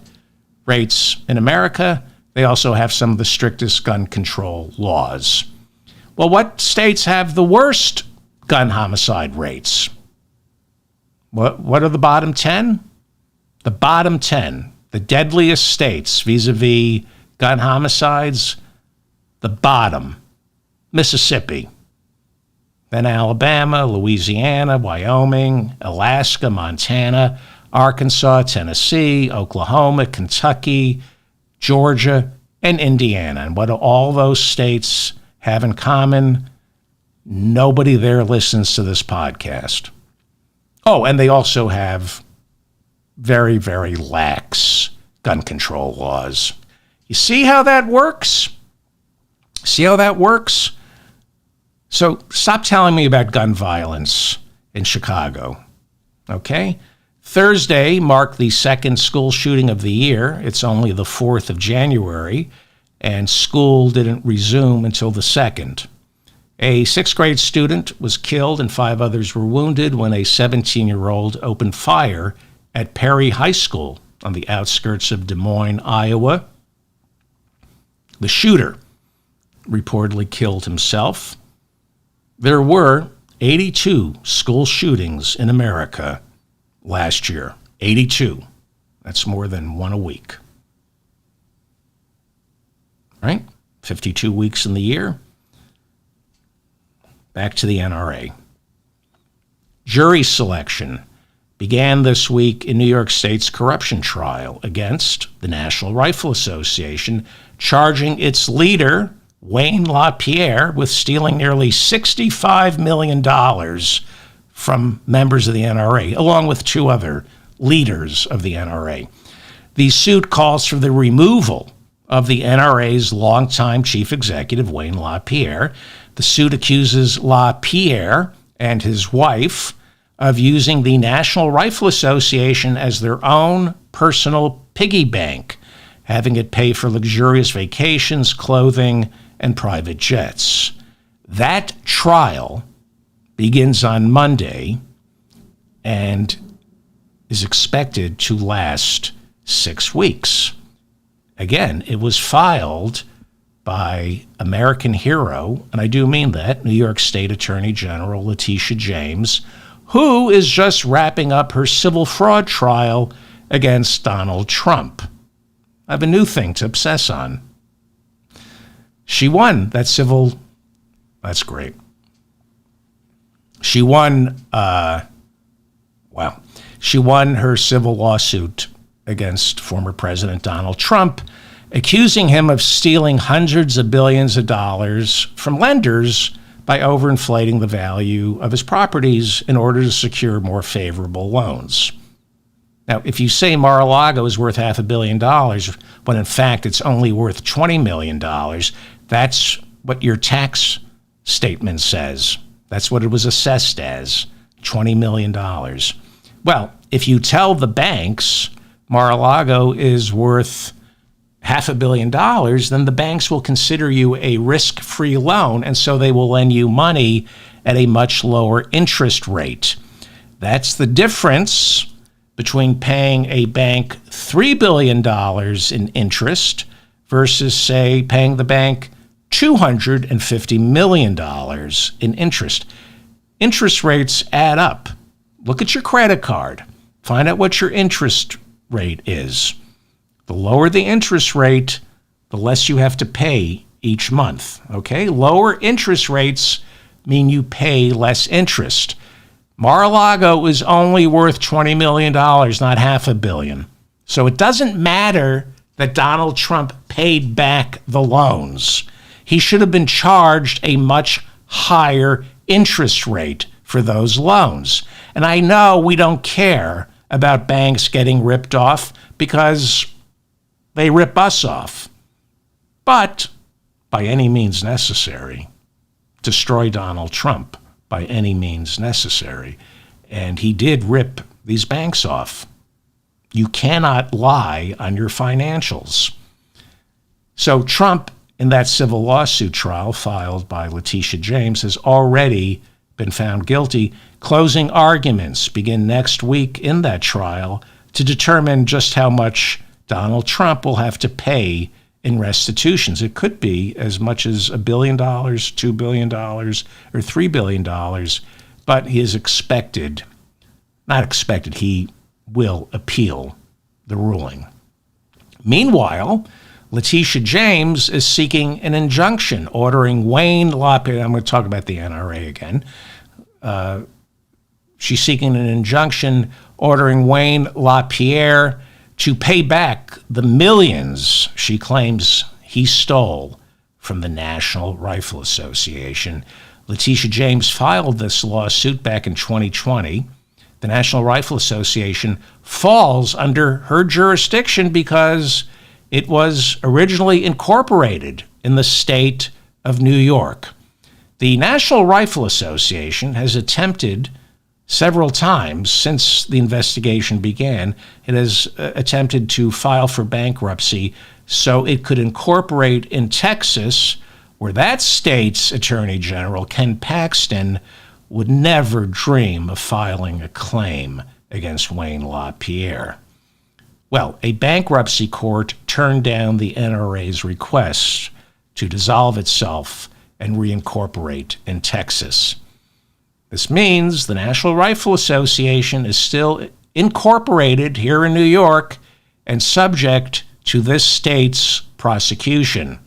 rates in America. They also have some of the strictest gun control laws. Well, what states have the worst gun homicide rates? What are the bottom 10? The bottom 10, the deadliest states vis-a-vis gun homicides, the bottom, Mississippi, then Alabama, Louisiana, Wyoming, Alaska, Montana, Arkansas, Tennessee, Oklahoma, Kentucky, Georgia, and Indiana. And what do all those states have in common? Nobody there listens to this podcast. Oh, and they also have very, very lax gun control laws. You see how that works? See how that works? So stop telling me about gun violence in Chicago, okay? Thursday marked the second school shooting of the year. It's only the 4th of January, and school didn't resume until the 2nd. A 6th grade student was killed and 5 others were wounded when a 17-year-old opened fire at Perry High School on the outskirts of Des Moines, Iowa. The shooter reportedly killed himself. There were 82 school shootings in America last year. 82. That's more than one a week. Right? 52 weeks in the year. Back to the NRA. Jury selection began this week in New York State's corruption trial against the National Rifle Association, charging its leader, Wayne LaPierre, with stealing nearly $65 million from members of the NRA, along with 2 other leaders of the NRA. The suit calls for the removal of the NRA's longtime chief executive, Wayne LaPierre. The suit accuses LaPierre and his wife of using the National Rifle Association as their own personal piggy bank, having it pay for luxurious vacations, clothing, and private jets. That trial begins on Monday and is expected to last 6 weeks. Again, it was filed by American hero, and I do mean that, New York State Attorney General Letitia James, who is just wrapping up her civil fraud trial against Donald Trump. I have a new thing to obsess on. She won that civil. That's great. She won. She won her civil lawsuit against former President Donald Trump, accusing him of stealing hundreds of billions of dollars from lenders by overinflating the value of his properties in order to secure more favorable loans. Now, if you say Mar-a-Lago is worth $500 million, when in fact it's only worth $20 million, that's what your tax statement says. That's what it was assessed as, $20 million. Well, if you tell the banks Mar-a-Lago is worth $500 million, then the banks will consider you a risk-free loan, and so they will lend you money at a much lower interest rate. That's the difference between paying a bank $3 billion in interest versus, say, paying the bank $250 million in interest. Interest rates add up. Look at your credit card. Find out what your interest rate is. The lower the interest rate, the less you have to pay each month, okay? Lower interest rates mean you pay less interest. Mar-a-Lago is only worth $20 million, not $500 million. So it doesn't matter that Donald Trump paid back the loans. He should have been charged a much higher interest rate for those loans. And I know we don't care about banks getting ripped off because they rip us off. But by any means necessary, destroy Donald Trump by any means necessary. And he did rip these banks off. You cannot lie on your financials. So Trump, in that civil lawsuit trial filed by Letitia James, has already been found guilty. Closing arguments begin next week in that trial to determine just how much Donald Trump will have to pay in restitutions. It could be as much as $1 billion, $2 billion, or $3 billion, but he is he will appeal the ruling. Meanwhile, Letitia James is seeking an injunction ordering Wayne LaPierre, I'm going to talk about the NRA again. She's seeking an injunction ordering Wayne LaPierre to pay back the millions she claims he stole from the National Rifle Association. Letitia James filed this lawsuit back in 2020. The National Rifle Association falls under her jurisdiction because it was originally incorporated in the state of New York. The National Rifle Association has attempted several times since the investigation began. It has attempted to file for bankruptcy so it could incorporate in Texas, where that state's Attorney General, Ken Paxton, would never dream of filing a claim against Wayne LaPierre. Well, a bankruptcy court turned down the NRA's request to dissolve itself and reincorporate in Texas. This means the National Rifle Association is still incorporated here in New York and subject to this state's prosecution.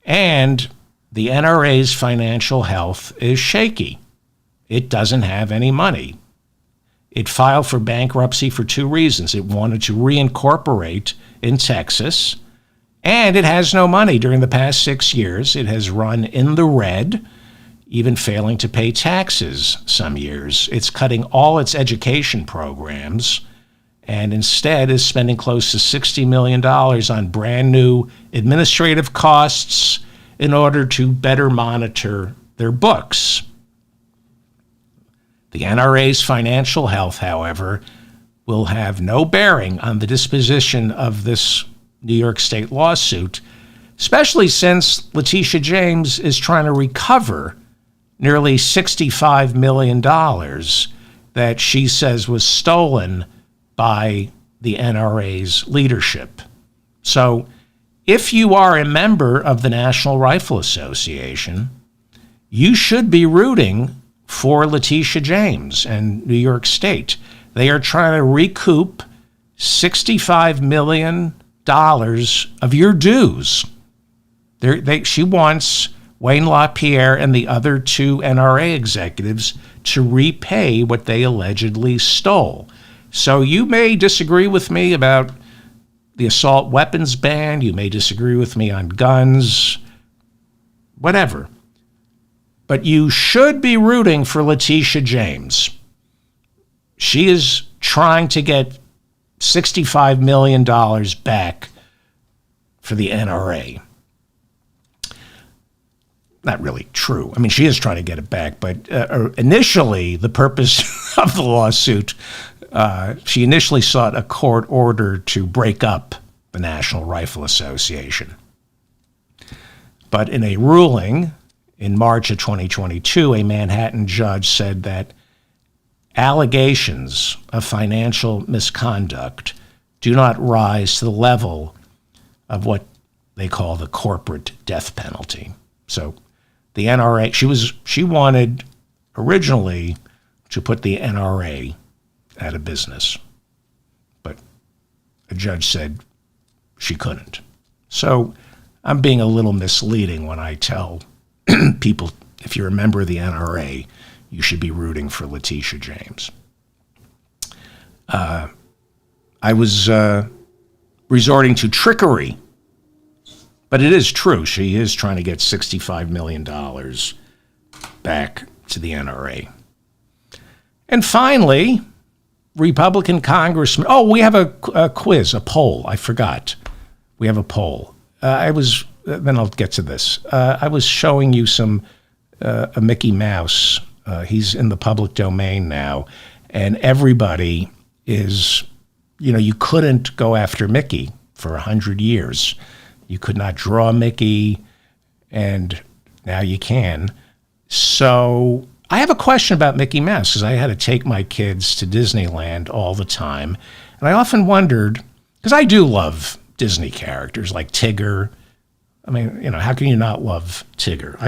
And the NRA's financial health is shaky. It doesn't have any money. It filed for bankruptcy for two reasons. It wanted to reincorporate in Texas, and it has no money. During the past 6 years, it has run in the red, even failing to pay taxes some years. It's cutting all its education programs and instead is spending close to $60 million on brand new administrative costs in order to better monitor their books. The NRA's financial health, however, will have no bearing on the disposition of this New York State lawsuit, especially since Letitia James is trying to recover nearly $65 million that she says was stolen by the NRA's leadership. So if you are a member of the National Rifle Association, you should be rooting for Letitia James and New York State. They are trying to recoup $65 million of your dues. She wants Wayne LaPierre and the other two NRA executives to repay what they allegedly stole. So you may disagree with me about the assault weapons ban. You may disagree with me on guns, whatever. But you should be rooting for Letitia James. She is trying to get $65 million back for the NRA. Not really true. I mean, she is trying to get it back, but initially the purpose of the lawsuit, she initially sought a court order to break up the National Rifle Association. But in a ruling in March of 2022, a Manhattan judge said that allegations of financial misconduct do not rise to the level of what they call the corporate death penalty. So the NRA, she wanted originally to put the NRA out of business, but a judge said she couldn't. So I'm being a little misleading when I tell people, if you're a member of the NRA, you should be rooting for Letitia James. I was resorting to trickery, but it is true. She is trying to get $65 million back to the NRA. And finally, Republican Congressman. Oh, we have a quiz, a poll. I forgot. We have a poll. Then I'll get to this. I was showing you a Mickey Mouse. He's in the public domain now, and everybody is, you couldn't go after Mickey for 100 years. You could not draw Mickey, and now you can. So I have a question about Mickey Mouse, because I had to take my kids to Disneyland all the time, and I often wondered, because I do love Disney characters like Tigger. I mean, how can you not love Tigger?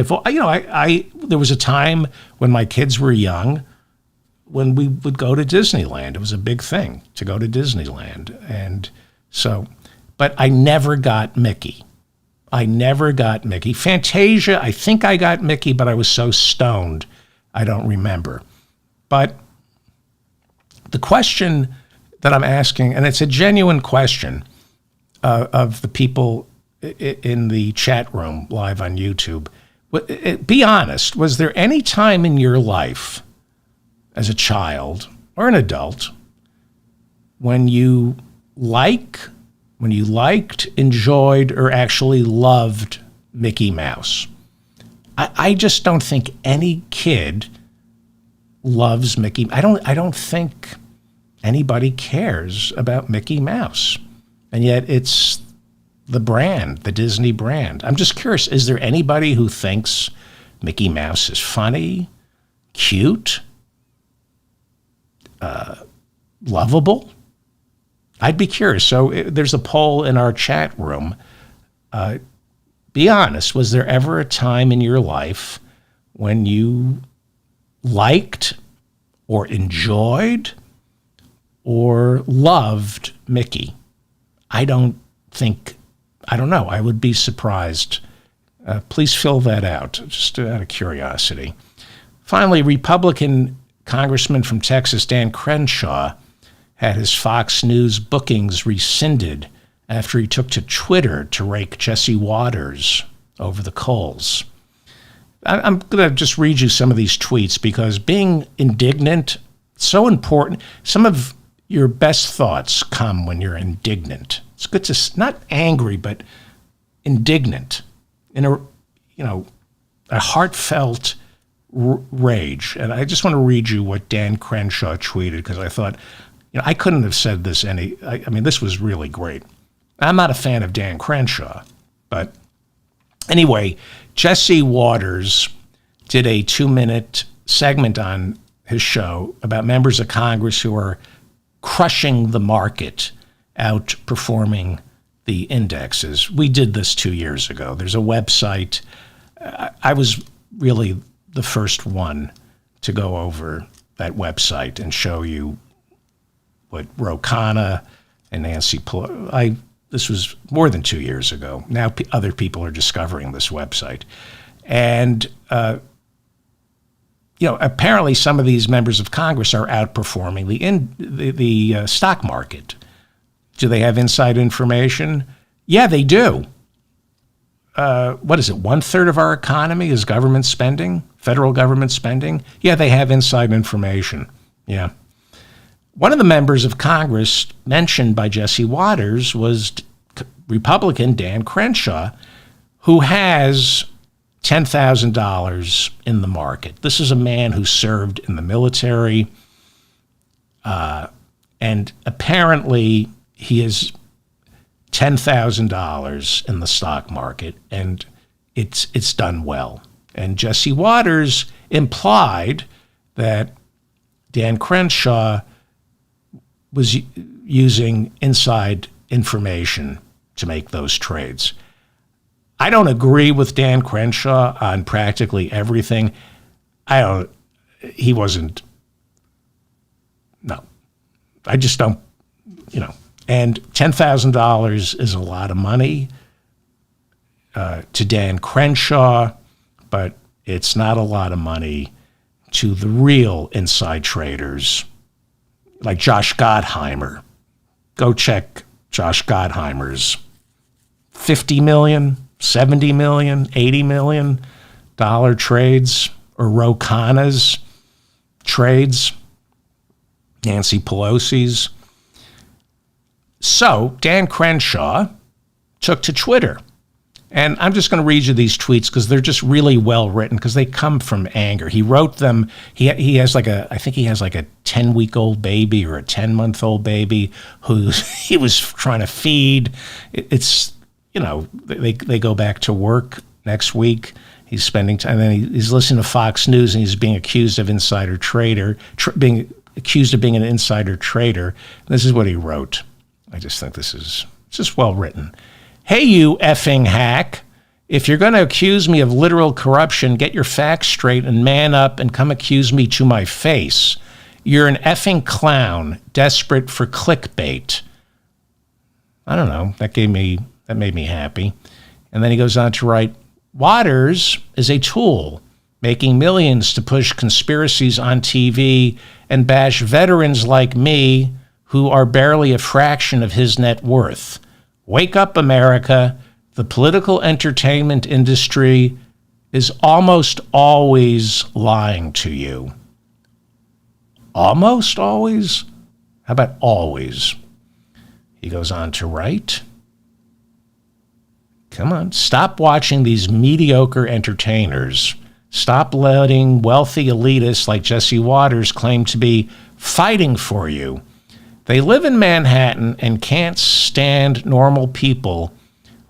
There was a time when my kids were young when we would go to Disneyland. It was a big thing to go to Disneyland. And so, but I never got Mickey. Fantasia, I think I got Mickey, but I was so stoned, I don't remember. But the question that I'm asking, and it's a genuine question of the people in the chat room live on YouTube, be honest, was there any time in your life as a child or an adult when you liked, enjoyed, or actually loved Mickey Mouse? I just don't think any kid loves Mickey. I don't think anybody cares about Mickey Mouse. And yet it's the brand, the Disney brand. I'm just curious, is there anybody who thinks Mickey Mouse is funny, cute, lovable? I'd be curious. So there's a poll in our chat room. Be honest, was there ever a time in your life when you liked or enjoyed or loved Mickey? I don't know. I would be surprised. Please fill that out, just out of curiosity. Finally, Republican Congressman from Texas, Dan Crenshaw, had his Fox News bookings rescinded after he took to Twitter to rake Jesse Waters over the coals. I'm going to just read you some of these tweets because being indignant, so important. Some of your best thoughts come when you're indignant. It's good to, not angry, but indignant in a heartfelt rage. And I just want to read you what Dan Crenshaw tweeted because I thought, I couldn't have said this this was really great. I'm not a fan of Dan Crenshaw, but anyway, Jesse Waters did a 2-minute segment on his show about members of Congress who are crushing the market, outperforming the indexes. We did this 2 years ago. There's a website. I was really the first one to go over that website and show you what Ro Khanna and Nancy Pelosi. This was more than 2 years ago. Now other people are discovering this website. And, apparently some of these members of Congress are outperforming the stock market. Do they have inside information? Yeah, they do. What is it? 1/3 of our economy is government spending, federal government spending. Yeah, they have inside information. Yeah. One of the members of Congress mentioned by Jesse Waters was Republican Dan Crenshaw, who has $10,000 in the market. This is a man who served in the military, and apparently he has $10,000 in the stock market, and it's done well. And Jesse Waters implied that Dan Crenshaw was using inside information to make those trades. I don't agree with Dan Crenshaw on practically everything. He wasn't, no. I just don't, and $10,000 is a lot of money to Dan Crenshaw, but it's not a lot of money to the real inside traders like Josh Gottheimer. Go check Josh Gottheimer's $50 million, $70 million, $80 million trades, or Ro Khanna's trades, Nancy Pelosi's. So Dan Crenshaw took to Twitter. And I'm just going to read you these tweets because they're just really well written because they come from anger. He wrote them. He has I think he has like a 10-week-old baby or a 10-month-old baby who he was trying to feed. It's, they go back to work next week. He's spending time, and then he's listening to Fox News, and he's being accused of being accused of being an insider trader. This is what he wrote. I just think this is just well written. Hey, you effing hack. If you're going to accuse me of literal corruption, get your facts straight and man up and come accuse me to my face. You're an effing clown, desperate for clickbait. I don't know. That made me happy. And then he goes on to write, Waters is a tool making millions to push conspiracies on TV and bash veterans like me who are barely a fraction of his net worth. Wake up, America. The political entertainment industry is almost always lying to you. Almost always? How about always? He goes on to write, come on, stop watching these mediocre entertainers. Stop letting wealthy elitists like Jesse Waters claim to be fighting for you. They live in Manhattan and can't stand normal people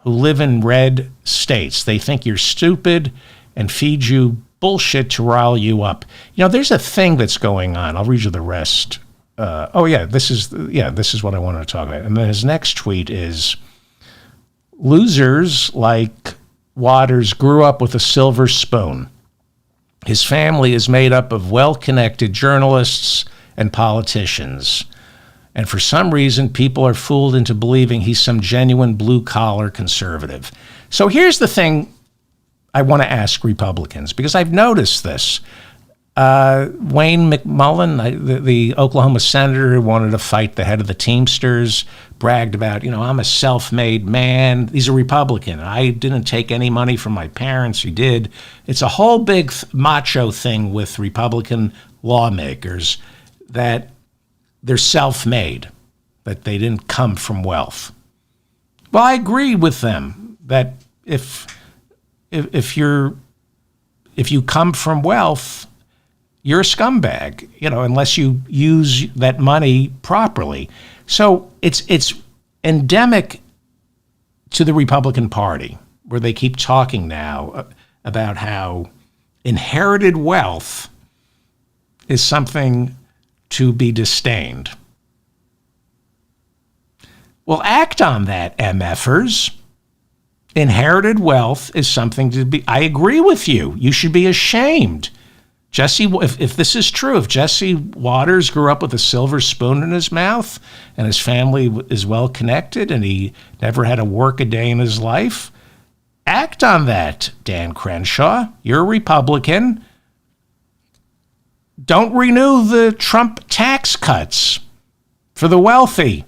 who live in red states. They think you're stupid and feed you bullshit to rile you up. You know, there's a thing that's going on. I'll read you the rest. This is what I wanted to talk about. And then his next tweet is, losers like Waters grew up with a silver spoon. His family is made up of well-connected journalists and politicians. And for some reason, people are fooled into believing he's some genuine blue-collar conservative. So here's the thing I want to ask Republicans, because I've noticed this. Wayne McMullen, the Oklahoma senator who wanted to fight the head of the Teamsters, bragged about, I'm a self-made man. He's a Republican. I didn't take any money from my parents. He did. It's a whole big macho thing with Republican lawmakers that they're self-made, that they didn't come from wealth. Well, I agree with them that if you come from wealth, you're a scumbag, unless you use that money properly. So it's endemic to the Republican Party, where they keep talking now about how inherited wealth is something to be disdained. Well, act on that, MFers. Inherited wealth is something to be, I agree with you. You should be ashamed. If this is true, if Jesse Waters grew up with a silver spoon in his mouth and his family is well connected and he never had to work a day in his life, act on that, Dan Crenshaw. You're a Republican. Don't renew the Trump tax cuts for the wealthy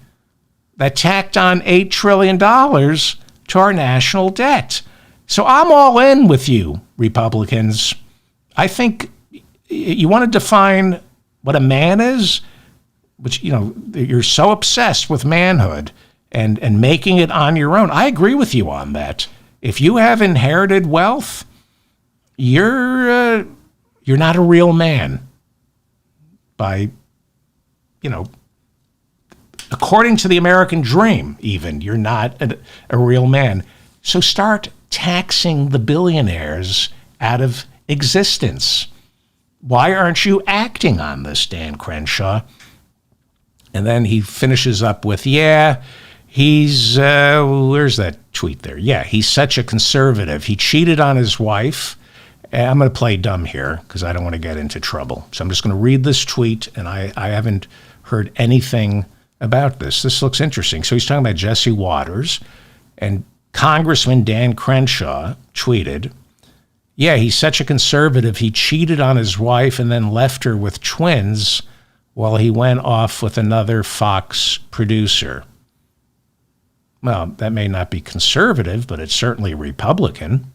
that tacked on $8 trillion to our national debt. So I'm all in with you, Republicans. I think you want to define what a man is, which, you're so obsessed with manhood and making it on your own. I agree with you on that. If you have inherited wealth, you're not a real man. By, according to the American dream, even, you're not a real man. So start taxing the billionaires out of existence. Why aren't you acting on this, Dan Crenshaw? And then he finishes up with, he's, where's that tweet there? Yeah, he's such a conservative. He cheated on his wife. I'm going to play dumb here because I don't want to get into trouble. So I'm just going to read this tweet, and I haven't heard anything about this. This looks interesting. So he's talking about Jesse Waters, and Congressman Dan Crenshaw tweeted, he's such a conservative. He cheated on his wife and then left her with twins while he went off with another Fox producer. Well, that may not be conservative, but it's certainly Republican.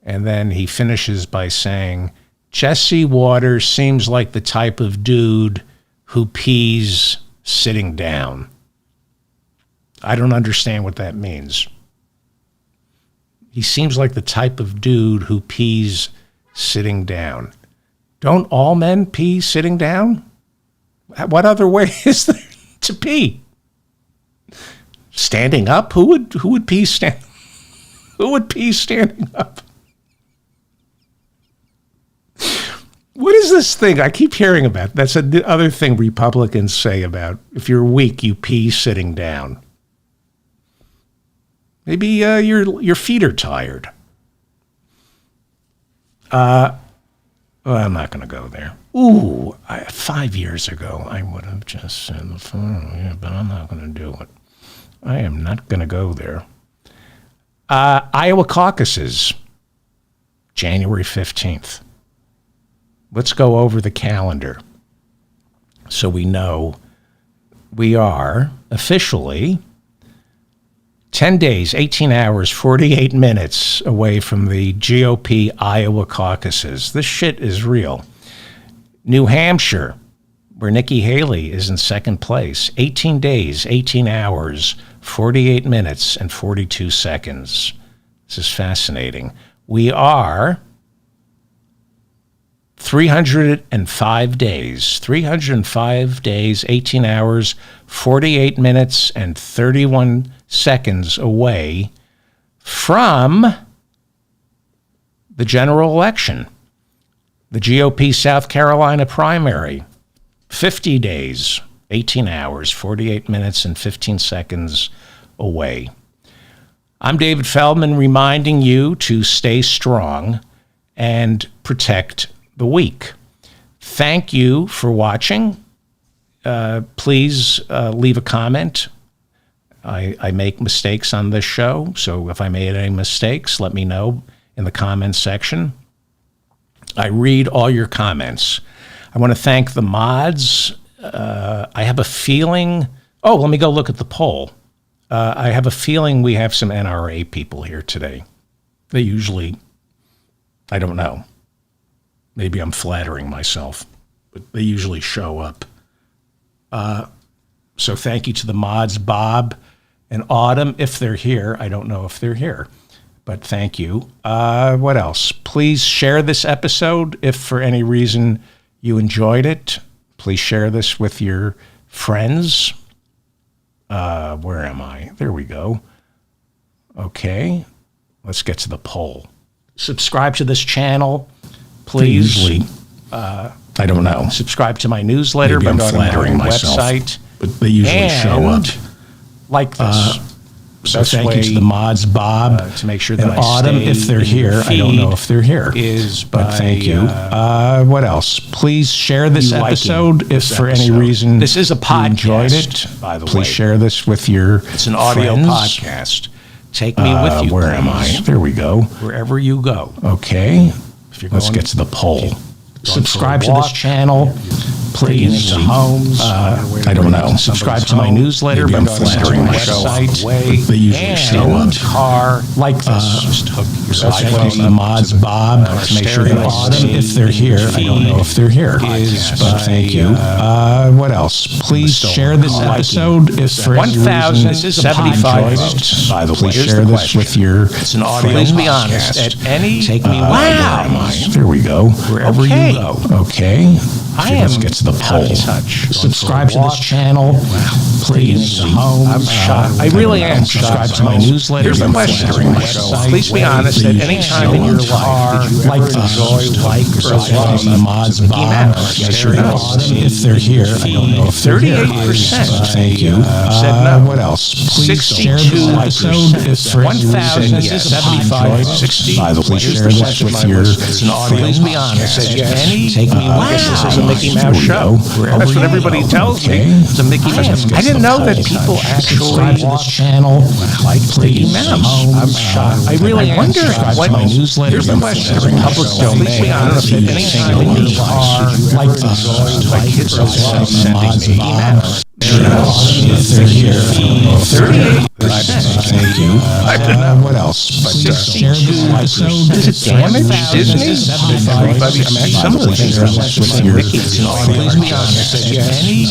And then he finishes by saying, Jesse Waters seems like the type of dude who pees sitting down. I don't understand what that means. He seems like the type of dude who pees sitting down. Don't all men pee sitting down? What other way is there to pee? Standing up? Who would pee standing? Who would pee standing up? What is this thing I keep hearing about? That's the other thing Republicans say about if you're weak, you pee sitting down. Maybe your feet are tired. Well, I'm not going to go there. Ooh, 5 years ago, I would have just said the phone, yeah, but I'm not going to do it. I am not going to go there. Iowa caucuses, January 15th. Let's go over the calendar so we know we are officially 10 days, 18 hours, 48 minutes away from the GOP Iowa caucuses. This shit is real. New Hampshire, where Nikki Haley is in second place, 18 days, 18 hours, 48 minutes, and 42 seconds. This is fascinating. We are 305 days, 18 hours, 48 minutes, and 31 seconds away from the general election, the GOP South Carolina primary. 50 days, 18 hours, 48 minutes, and 15 seconds away. I'm David Feldman, reminding you to stay strong and protect the weak. Thank you for watching. Please leave a comment. I make mistakes on this show, so if I made any mistakes, let me know in the comments section. I read all your comments. I want to thank the mods. I have a feeling... Oh, let me go look at the poll. I have a feeling we have some NRA people here today. They usually... I don't know. Maybe I'm flattering myself, but they usually show up. So thank you to the mods, Bob and Autumn, if they're here. I don't know if they're here, but thank you. What else? Please share this episode if for any reason you enjoyed it. Please share this with your friends. Where am I? There we go. Okay, let's get to the poll. Subscribe to this channel, please. I don't know. Subscribe to my newsletter by going to my website. But they usually show up. Like this. So thank you to the mods, Bob, to make sure that Autumn, if they're here. I don't know if they're here. But thank you. What else? Please share this episode if for any reason this is a podcast, enjoyed it. By the way, please share this with your It's an audio podcast. Take me with you. Where am I? There we go. Wherever you go. Okay. Let's get to the poll. Subscribe to this channel, please. Homes. I don't know. Subscribe to my newsletter. Maybe I'm flattering my website. They usually show up. Car like this. Just hook yourself. Thank you, the mods, Bob, to make sure that Autumn, if they're here. I don't know if they're here, but thank you. What else? Please share this episode if for any reason. This is 75 votes. By the way, share this with your. It's an audio. Please be honest. At any. Take me. Wow. There we go. Wherever you. Okay. Let's get to the poll. Subscribe to this channel, please. I'm shocked. I really am. Subscribe to my newsletter. Here's the question. Please be honest. At any time in your life, did you ever enjoy, or love the mods, Bob? If they're here, I don't know if they're here. 38%. Thank you. Said no. What else? Please share this episode. If for 1,075, 60. By the way, share this with your. Please be honest. Take me. This is a Mickey Mouse show. That's what everybody tells me. It's a Mickey Mouse. I didn't know that people actually watch this channel like Mickey Mouse. I'm shocked. I really wonder what newsletter. Here's the question: public domain. I don't know if anything in your car like this. My kids are sending me Mickey Mouse. If they're here, 38%. Thank you. What else? Share this episode. Does it damage Disney? Everybody, some of the things are less with your. Please be honest. Take me.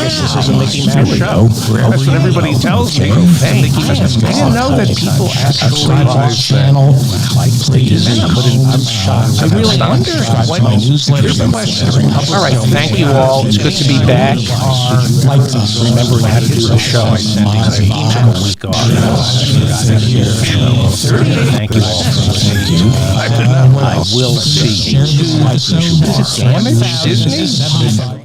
This is a Mickey Mouse show. That's what everybody tells me. I didn't know that people actually watch channel like please. I'm shocked. I really wonder what my newsletter. All right. Thank you all. It's good to be back. Remembering how to do the show. I sent my God. Thank you all for listening. I will see you. Is it Damage Disney?